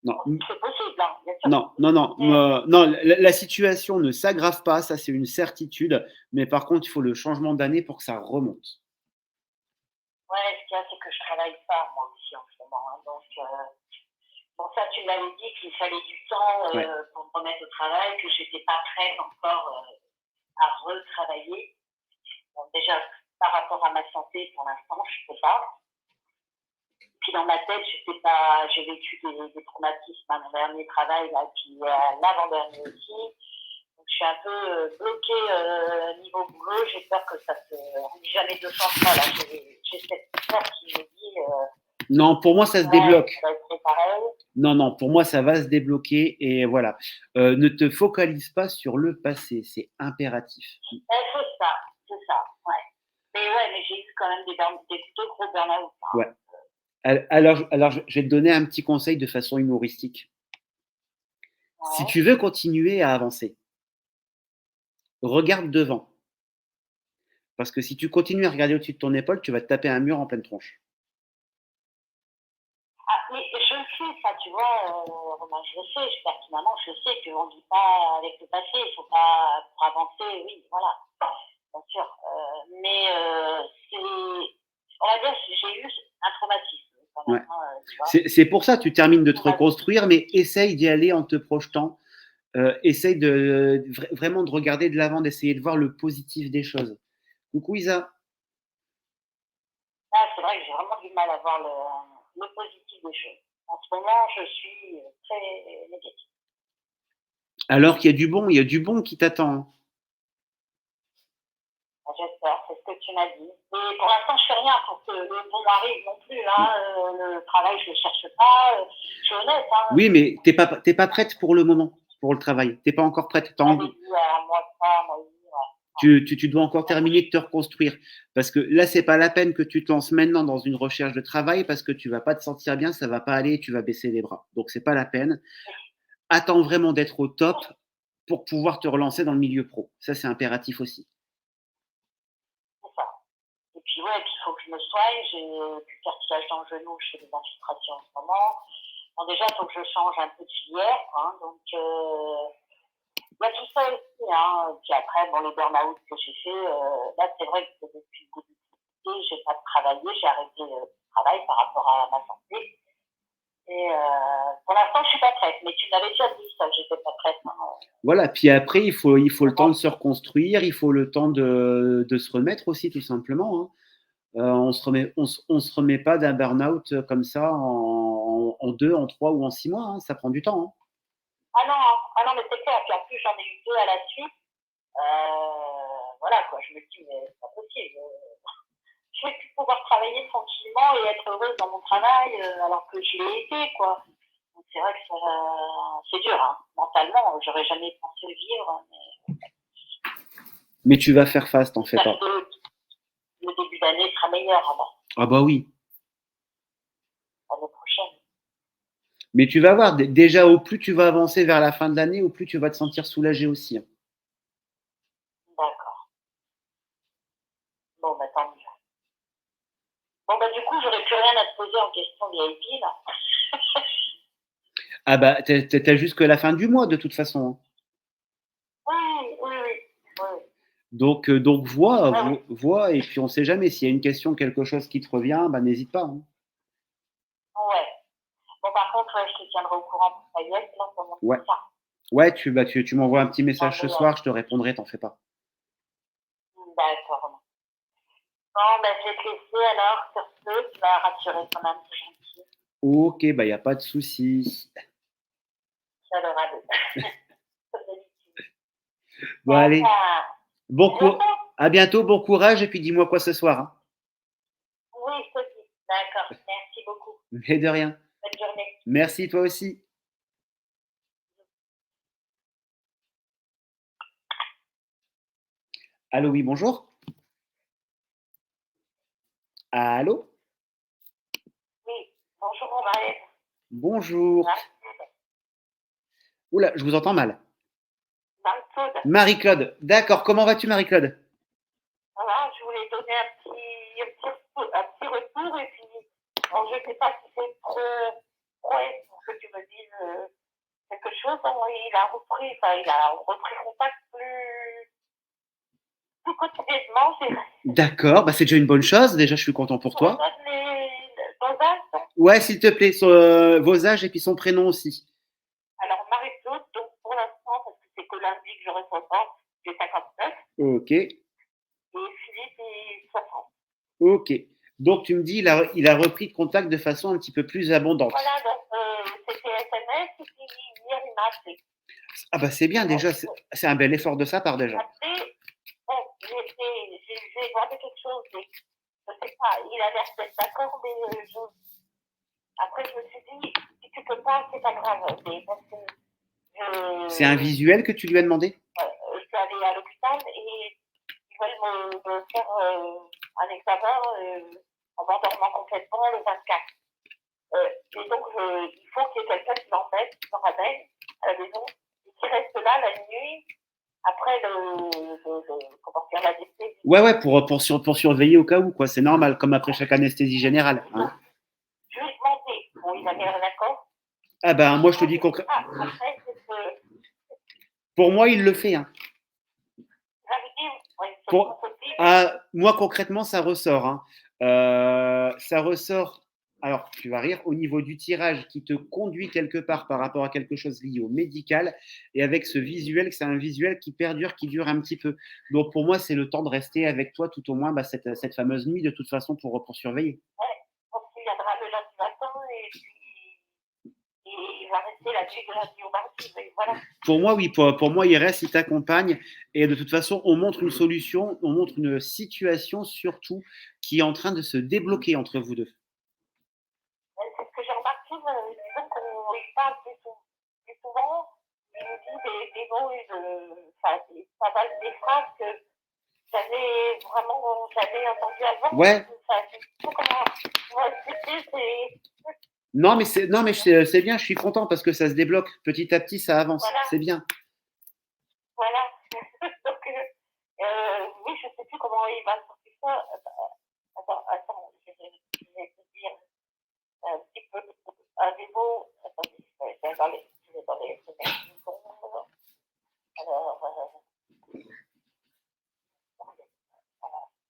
Non, C'est possible, hein, bien sûr. non, la situation ne s'aggrave pas, ça c'est une certitude, mais par contre, il faut le changement d'année pour que ça remonte. Ouais, ce qu'il y a, c'est que je travaille pas, moi aussi, en ce moment. Hein, donc, bon, ça, tu m'avais dit qu'il fallait du temps Ouais. pour me remettre au travail, que j'étais pas prête encore à retravailler. Bon, déjà, par rapport à ma santé, pour l'instant, je peux pas. Puis dans ma tête, j'ai vécu des traumatismes à mon dernier travail, là, puis à l'avant-dernier aussi. Donc je suis un peu bloquée niveau boulot. J'ai peur que ça se. On dit jamais de chance pas, là. J'ai cette peur qui me dit. Non, pour moi, ça se débloque. Ça va être pareil. Non, pour moi, ça va se débloquer et voilà. Ne te focalise pas sur le passé, c'est impératif. C'est ça, ouais. Mais j'ai eu quand même des deux gros burn-out. Hein. Ouais. Alors, je vais te donner un petit conseil de façon humoristique. Ouais. Si tu veux continuer à avancer, regarde devant. Parce que si tu continues à regarder au-dessus de ton épaule, tu vas te taper un mur en pleine tronche. Ah, mais je sais ça, tu vois, Romain, je le sais, pertinemment, je sais qu'on ne vit pas avec le passé, il ne faut pas, pour avancer, oui, voilà, bien sûr. Mais on va dire que j'ai eu un traumatisme. Quand même, ouais. C'est pour ça que tu termines de te reconstruire, mais essaye d'y aller en te projetant. Essaye vraiment de regarder de l'avant, d'essayer de voir le positif des choses. Coucou Isa. Ah, c'est vrai que j'ai vraiment du mal à voir le positif des choses. En ce moment, je suis très négative. Alors qu'il y a du bon qui t'attend. J'espère, c'est ce que tu m'as dit. Et pour l'instant, je fais rien pour que le bon arrive non plus. Hein. Le travail, je ne le cherche pas. Je suis honnête. Hein. Oui, mais t'es pas prête pour le moment, pour le travail. T'es pas encore prête. Tu dois encore terminer de te reconstruire. Parce que là, c'est pas la peine que tu te lances maintenant dans une recherche de travail parce que tu vas pas te sentir bien, ça va pas aller, tu vas baisser les bras. Donc, c'est pas la peine. Attends vraiment d'être au top pour pouvoir te relancer dans le milieu pro. Ça, c'est impératif aussi. C'est ça. Et puis, ouais, il faut que je me soigne. J'ai du cartilage dans le genou, je fais des infiltrations en ce moment. Bon, déjà, il faut que je change un peu de filière. Hein, donc, il y a tout ça aussi. Hein. Puis après, bon, les burn-out que j'ai fait, là, c'est vrai que depuis le début de l'été, j'ai pas travaillé, j'ai arrêté le travail par rapport à ma santé. Et pour l'instant, je suis pas prête. Mais tu m'avais déjà dit ça, j'étais pas prête. Hein. Voilà, puis après, il faut le temps de se reconstruire, il faut le temps de se remettre aussi, tout simplement. Hein. On se remet pas d'un burn-out comme ça en 2, en 3 ou en 6 mois. Hein. Ça prend du temps. Hein. Ah non, mais c'est clair. Puis en plus, j'en ai eu 2 à la suite. Voilà, quoi. Je me dis, mais c'est pas possible. Je vais plus pouvoir travailler tranquillement et être heureuse dans mon travail alors que je l'ai été, quoi. Donc c'est vrai que c'est dur, hein. Mentalement, j'aurais jamais pensé le vivre. Mais tu vas faire face, t'en fais pas. Le début d'année sera meilleur avant. Ah bah oui. L'année prochaine. Mais tu vas voir, déjà au plus tu vas avancer vers la fin de l'année, au plus tu vas te sentir soulagé aussi. Hein. D'accord. Bon, bah tant mieux. Bon, bah du coup, j'aurais plus rien à te poser en question VIP, là. Ah bah, t'as jusque la fin du mois, de toute façon. Hein. Oui. Donc vois, et puis on sait jamais, s'il y a une question, quelque chose qui te revient, bah n'hésite pas. Hein. Ouais. Bon, par contre, je te tiendrai au courant pour ta gueule, là, comment ouais. ça. Ouais, tu m'envoies un petit message ce soir, je te répondrai, t'en fais pas. D'accord. Bon, ben, je vais te laisser alors, sur ce, tu vas rassurer quand même, c'est gentil. Ok, bah, il n'y a pas de souci. C'est adorable. Bon, allez. À bientôt, bon courage, et puis dis-moi quoi ce soir. Hein. Oui, je te dis. D'accord, merci beaucoup. Mais de rien. Bonne journée. Merci, toi aussi. Allô, oui, bonjour. Allô? Oui, bonjour, Romain. Bonjour. Oula, je vous entends mal. Marie-Claude. Marie-Claude. D'accord, comment vas-tu, Marie-Claude? Voilà, je voulais donner un petit retour et puis bon, je ne sais pas si c'est trop que tu me dises quelque chose. Hein. Il a repris contact plus quotidiennement. D'accord, bah c'est déjà une bonne chose. Déjà, je suis content pour On me toi. donne les dosages. Ouais, s'il te plaît, vos âges et puis son prénom aussi. Alors, Marie-Claude, donc pour l'instant, parce que c'est que lundi que je reçois ça, j'ai 59. Ok, Et Philippe, il 60. ok. Donc, tu me dis, il a repris contact de façon un petit peu plus abondante. Voilà, donc c'était SMS, et puis hier, il m'a appelé. Ah bah c'est bien déjà, c'est un bel effort de sa part déjà. Après, bon, j'ai demandé quelque chose, mais je sais pas, il a l'air d'être d'accord, mais après, je me suis dit, si tu peux pas, c'est pas grave, mais parce que C'est un visuel que tu lui as demandé? je suis allée à l'hôpital et ils veulent me faire un examen en m'endormant complètement le 24. Et donc, il faut qu'il y ait quelqu'un qui m'emmène, qui me ramène à la maison, et qui reste là la nuit après comment dire, l'anesthésie. Ouais, pour surveiller au cas où, quoi. C'est normal, comme après chaque anesthésie générale. Hein. Je lui ai demandé, bon, il avait un accord. Ah ben, moi, je te dis concrètement. Après, c'est que Pour moi, il le fait. Hein. j'avais dit, ouais, sur son côté, Moi, concrètement, ça ressort. Hein. Ça ressort. Alors, tu vas rire, au niveau du tirage qui te conduit quelque part par rapport à quelque chose lié au médical, et avec ce visuel, c'est un visuel qui perdure, qui dure un petit peu. Donc, pour moi, c'est le temps de rester avec toi tout au moins cette fameuse nuit, de toute façon, pour surveiller. ouais, donc il viendra le lundi matin et puis il va rester la nuit de lundi au mardi. Mais voilà. Pour moi, oui, pour moi, il reste, il t'accompagne. Et de toute façon, on montre une solution, on montre une situation surtout qui est en train de se débloquer entre vous deux. C'est ce que j'ai remarqué, disons qu'on y parle plus souvent, il nous dit des mots, ça va des phrases que j'avais entendues avant. Ouais. Je sais pas comment expliquer, c'est. Non, mais c'est bien, je suis content parce que ça se débloque. Petit à petit, ça avance. Voilà. C'est bien. Voilà. Donc, oui, je ne sais plus comment il va sortir ça. Attends, je vais te dire un petit peu des mots. Attendez, je vais dans les secondes. Alors,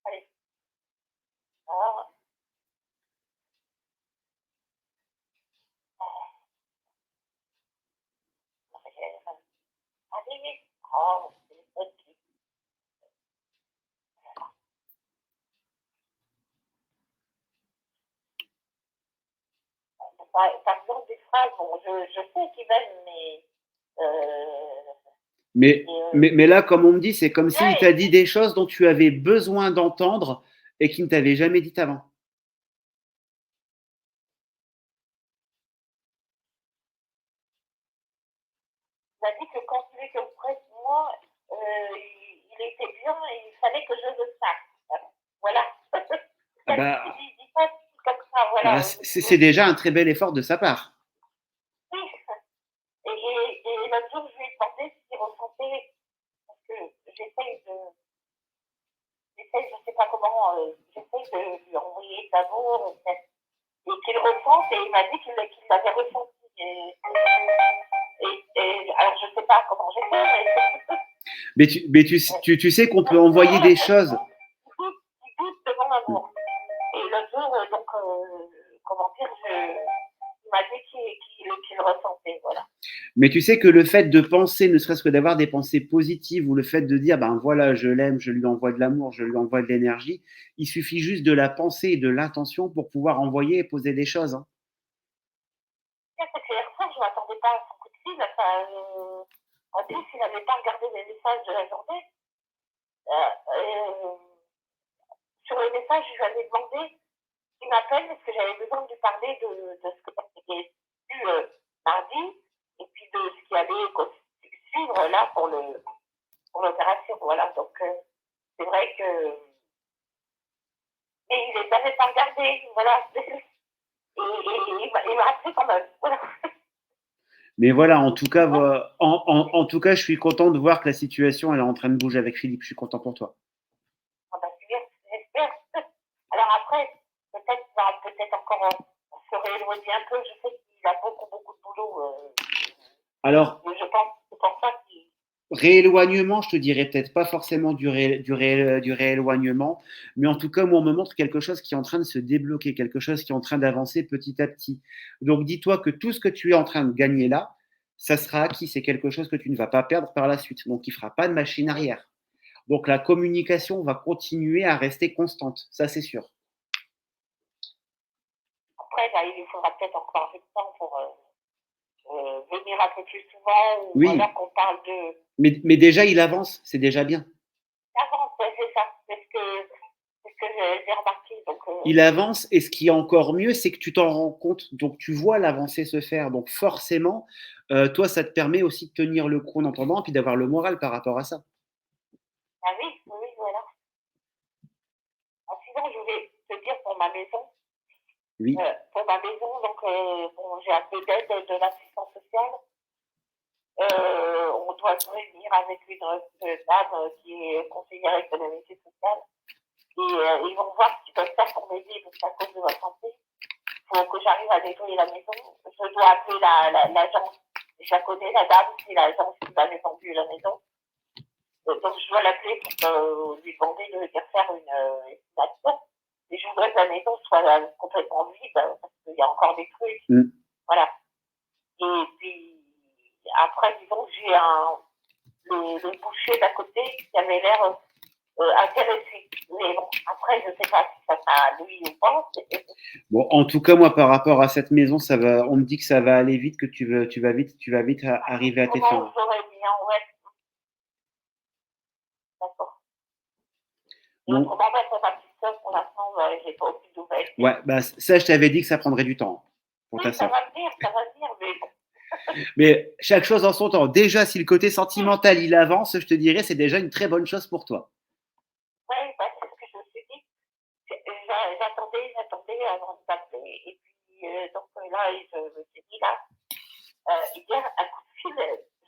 allez. Alors, allez. Oh, c'est ok. Ça me donne des phrases. Bon, je sais qu'ils m'aiment, mais. Mais là, comme on me dit, c'est comme s'il t'a dit des choses dont tu avais besoin d'entendre et qu'il ne t'avait jamais dit avant. Il m'a dit que quand il était auprès de moi, il était bien et il fallait que je le sache. Voilà. Bah, Il dit pas comme ça, voilà. bah, c'est déjà un très bel effort de sa part. Oui. Et l'autre jour, je lui ai demandé s'il ressentait, parce que j'essaye, je sais pas comment, j'essaye de lui envoyer de l'amour, et qu'il ressente, et il m'a dit qu'il l'avait ressenti. Alors, je sais pas comment j'ai fait, Mais tu sais qu'on peut envoyer des choses. Il doute devant l'amour. Et l'autre jour, donc, comment dire, il m'a dit qu'il ressentait, voilà. Mais tu sais que le fait de penser, ne serait-ce que d'avoir des pensées positives ou le fait de dire, ben voilà, je l'aime, je lui envoie de l'amour, je lui envoie de l'énergie, il suffit juste de la pensée et de l'intention pour pouvoir envoyer et poser des choses. Hein. C'est que hier soir, je ne m'attendais pas à son coup de fil. En plus, il n'avait pas regardé les messages de la journée. Sur les messages, je lui avais demandé qu'il m'appelle parce que j'avais besoin de lui parler de ce que j'avais vu mardi et puis de ce qui allait suivre là pour l'opération. Voilà, donc c'est vrai que. Et il ne les avait pas regardés, voilà. Et il m'a appelé quand même, voilà. Mais voilà, en tout cas, en tout cas, je suis content de voir que la situation elle est en train de bouger avec Philippe. Je suis content pour toi. Ah bah, j'espère. Alors après, peut-être encore se rééloigner un peu. Je sais qu'il a beaucoup de boulot. Alors, Mais je pense que c'est pour ça qu'il. rééloignement, je te dirais peut-être pas forcément du rééloignement, mais en tout cas, moi, on me montre quelque chose qui est en train de se débloquer, quelque chose qui est en train d'avancer petit à petit. Donc, dis-toi que tout ce que tu es en train de gagner là, ça sera acquis. C'est quelque chose que tu ne vas pas perdre par la suite. Donc, il ne fera pas de machine arrière. Donc, la communication va continuer à rester constante. Ça, c'est sûr. Après, là, il faudra peut-être encore un peu de temps pour venir un peu plus souvent, ou Oui, alors qu'on parle de. mais déjà, il avance. C'est déjà bien. Avance, ouais, c'est ça. C'est ce que j'ai remarqué. Donc, Il avance et ce qui est encore mieux, c'est que tu t'en rends compte. Donc, tu vois l'avancée se faire. Donc, forcément, toi, ça te permet aussi de tenir le coup en entendant et puis d'avoir le moral par rapport à ça. ah oui, oui, oui, voilà. Ah, sinon, je voulais te dire pour ma maison. Oui, Pour ma maison, donc, bon, j'ai un peu d'aide de l'assistance sociale. On doit se réunir avec une dame qui est conseillère économique et sociale. Et ils vont voir ce qu'ils peuvent faire pour m'aider, parce qu'à cause de ma santé, il faut que j'arrive à nettoyer la maison. Je dois appeler l'agence. Je la connais, la dame, c'est l'agence qui m'a vendu la maison. Donc je dois l'appeler pour lui demander de venir faire une estimation. Et je voudrais que la maison soit complètement vide, parce qu'il y a encore des trucs. Mm. Voilà. Et puis, après, disons que j'ai le boucher d'à côté qui avait l'air intéressé. Mais bon, après, je ne sais pas si ça sera lui ou pas. Bon, en tout cas, moi, par rapport à cette maison, ça va. On me dit que ça va aller vite, que tu vas vite arriver à tes Comment fins. j'aurais bien, ouais. D'accord. Et Bon, autrement, pour ma petite soeur, pour l'instant, j'ai pas aucune nouvelle. ouais, bah ça, je t'avais dit que ça prendrait du temps pour ta Oui, ça sœur. va venir, mais bon. Mais chaque chose en son temps. Déjà, si le côté sentimental il avance, je te dirais, c'est déjà une très bonne chose pour toi. Oui, bah, c'est ce que je me suis dit. J'attendais avant de t'appeler. Et puis, donc là, je me suis dit, là, il y a un coup de fil.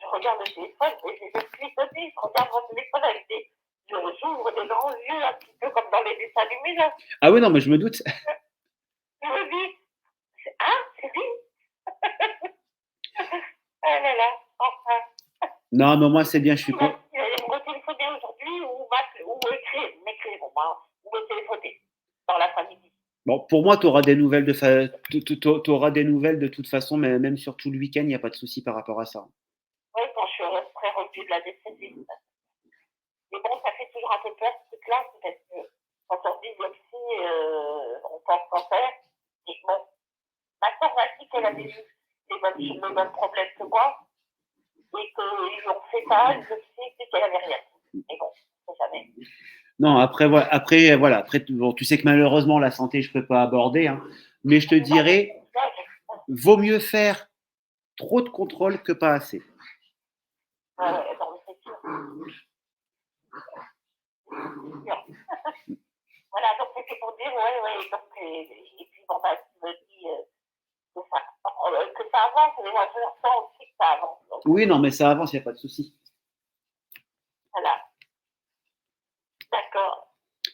Je regarde le téléphone et je me suis étonnée. Je regarde mon téléphone avec des. J'ouvre des grands yeux, un petit peu comme dans les dessins animés, là. Ah oui, non, mais je me doute. Je me dis, c'est lui. Ah là là, enfin. Non, mais moi, c'est bien, je suis Il con. va me retéléphoner aujourd'hui ou m'écrire, bon, ou me téléphoner dans l'après-midi. Bon, pour moi, tu auras des nouvelles t'auras des nouvelles de toute façon, mais même sur tout le week-end, il n'y a pas de souci par rapport à ça. Oui, quand je serai revenue de la décédée. Mais bon, ça fait toujours un peu peur ce truc-là, parce que quand on dit biopsie, on pense qu'en faire. Et bon, ma soeur m'a dit qu'elle avait eu le même problème que moi, et qu'ils ont fait ça, une biopsie, et qu'elle avait rien. Mais bon, on sait jamais. Non, après, voilà, après, bon, tu sais que malheureusement, la santé, je ne peux pas aborder, hein, mais je te dirais, vaut mieux faire trop de contrôles que pas assez. Non, mais c'est sûr. Voilà, donc c'était pour dire, ouais, donc, et puis bon, bah, tu me dis que ça avance, mais moi je ressens aussi que ça avance. Donc, Oui, non, mais ça avance, il n'y a pas de souci. voilà, d'accord.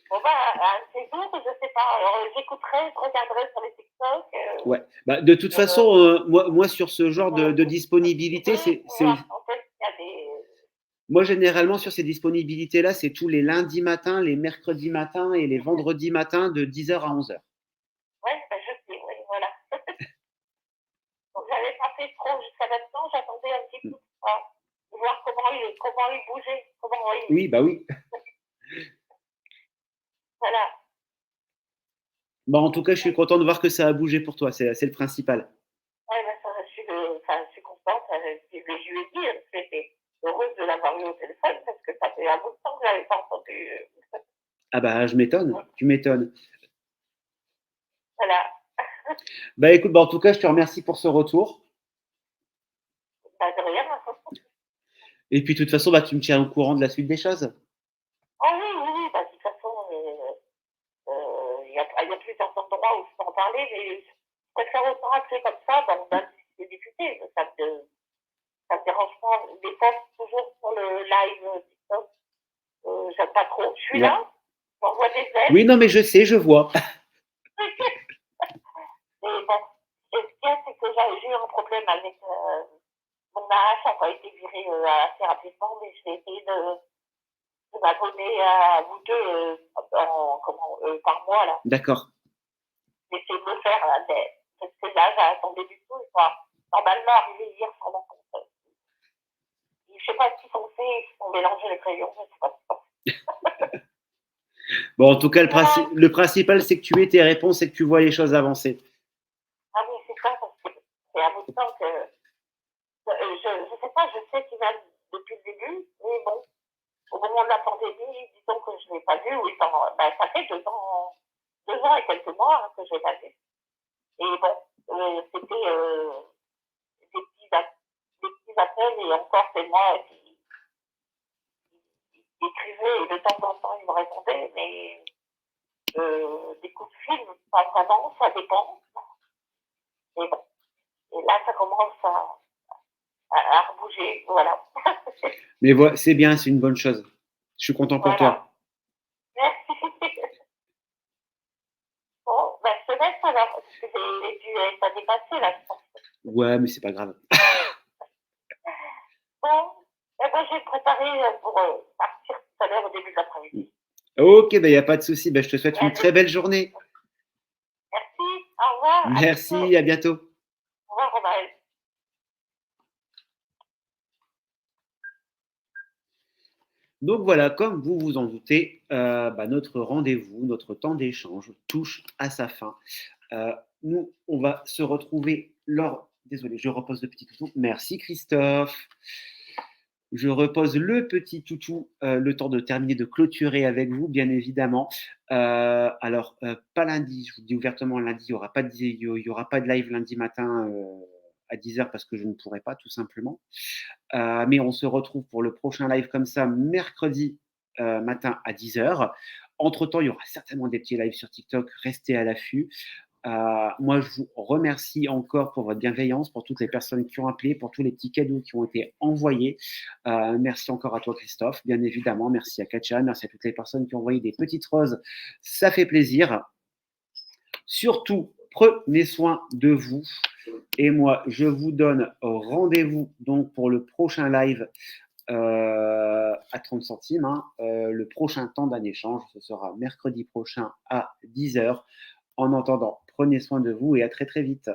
Bon, bah, un de ces jours, je sais pas, alors j'écouterai, je regarderai sur les TikTok. Ouais, bah, de toute façon, moi, sur ce genre de disponibilité, Voilà, en fait, il y a des. moi, généralement, sur ces disponibilités-là, c'est tous les lundis matins, les mercredis matins et les vendredis matins de 10h à 11h. Ouais, bah, je sais, oui, voilà. Donc, j'avais pas fait trop jusqu'à maintenant, j'attendais un petit peu pour voir comment il bougeait, comment il. Oui, bah oui. Voilà. Bah, en tout cas, je suis content de voir que ça a bougé pour toi, c'est le principal. Ouais, ben, ça, je suis contente. Je lui ai dit, j'étais heureuse de l'avoir eu au téléphone parce que ça fait un bout de temps que je n'avais pas entendu. Ah bah, je m'étonne, tu m'étonnes. Voilà. Bah écoute, bah, en tout cas, je te remercie pour ce retour. Bah, de rien. Et puis, de toute façon, bah, tu me tiens au courant de la suite des choses. Ah oui, oui, oui, bah, de toute façon, il y a plusieurs endroits où je peux en parler, mais je préfère autant appeler comme ça, dans même si c'est diffusé. Ça me dérange pas. Des fois, toujours sur le live TikTok, j'aime pas trop. Je suis là, j'envoie des aides. Oui, non, mais je sais, je vois. Mais bon, ce qu'il y a, c'est que j'ai eu un problème avec mon âge n'a pas été viré assez rapidement, mais je vais essayer de m'abonner à vous deux par mois, là. D'accord. J'essaie de le faire, là, parce que là, j'attendais du tout. Normalement, arrivé hier sur mon compte. Je ne sais pas ce qu'ils ont fait, ils ont mélangé les crayons, je ne sais pas. Bon, en tout cas, le principal, c'est que tu aies tes réponses et que tu vois les choses avancer. Ah oui, c'est ça, parce que c'est à votre temps que je ne sais pas, je sais qu'il m'aime depuis le début, mais bon, au moment de la pandémie, disons que je ne l'ai pas vu, oui, ça fait 2 ans et quelques mois que je ne l'ai pas vu. Et bon, c'était des petits appels, et encore c'est moi qui écrivais, et de temps en temps il me répondait, mais des coups de fil, pas vraiment, ça dépend. Et bon, et là ça commence à rebouger, voilà. Mais voilà, c'est bien, c'est une bonne chose. Je suis content pour toi. Merci. Bon, je te laisse alors, parce que j'ai dû être dépassé là, je pense. Ouais, mais c'est pas grave. Bon, eh ben, je vais me préparer pour partir tout à l'heure au début de l'après-midi. Ok, il n'y a pas de souci. Je te souhaite une très belle journée. Merci, au revoir. Merci, à bientôt. Au revoir, Romaël. Donc voilà, comme vous vous en doutez, notre rendez-vous, notre temps d'échange touche à sa fin. Nous, on va se retrouver lors... Désolé, je repose le petit toutou. Merci Christophe. Je repose le petit toutou, le temps de terminer, de clôturer avec vous, bien évidemment. Alors, pas lundi, je vous dis ouvertement, lundi, il n'y aura pas de live lundi matin à 10h parce que je ne pourrai pas, tout simplement. Mais on se retrouve pour le prochain live comme ça, mercredi matin à 10h. Entre-temps, il y aura certainement des petits lives sur TikTok. Restez à l'affût. Moi, je vous remercie encore pour votre bienveillance, pour toutes les personnes qui ont appelé, pour tous les petits cadeaux qui ont été envoyés. Merci encore à toi, Christophe, bien évidemment. Merci à Katia, merci à toutes les personnes qui ont envoyé des petites roses. Ça fait plaisir. Surtout, prenez soin de vous. Et moi, je vous donne rendez-vous donc pour le prochain live à 30 centimes. Le prochain temps d'un échange, ce sera mercredi prochain à 10h. En attendant, prenez soin de vous et à très très vite.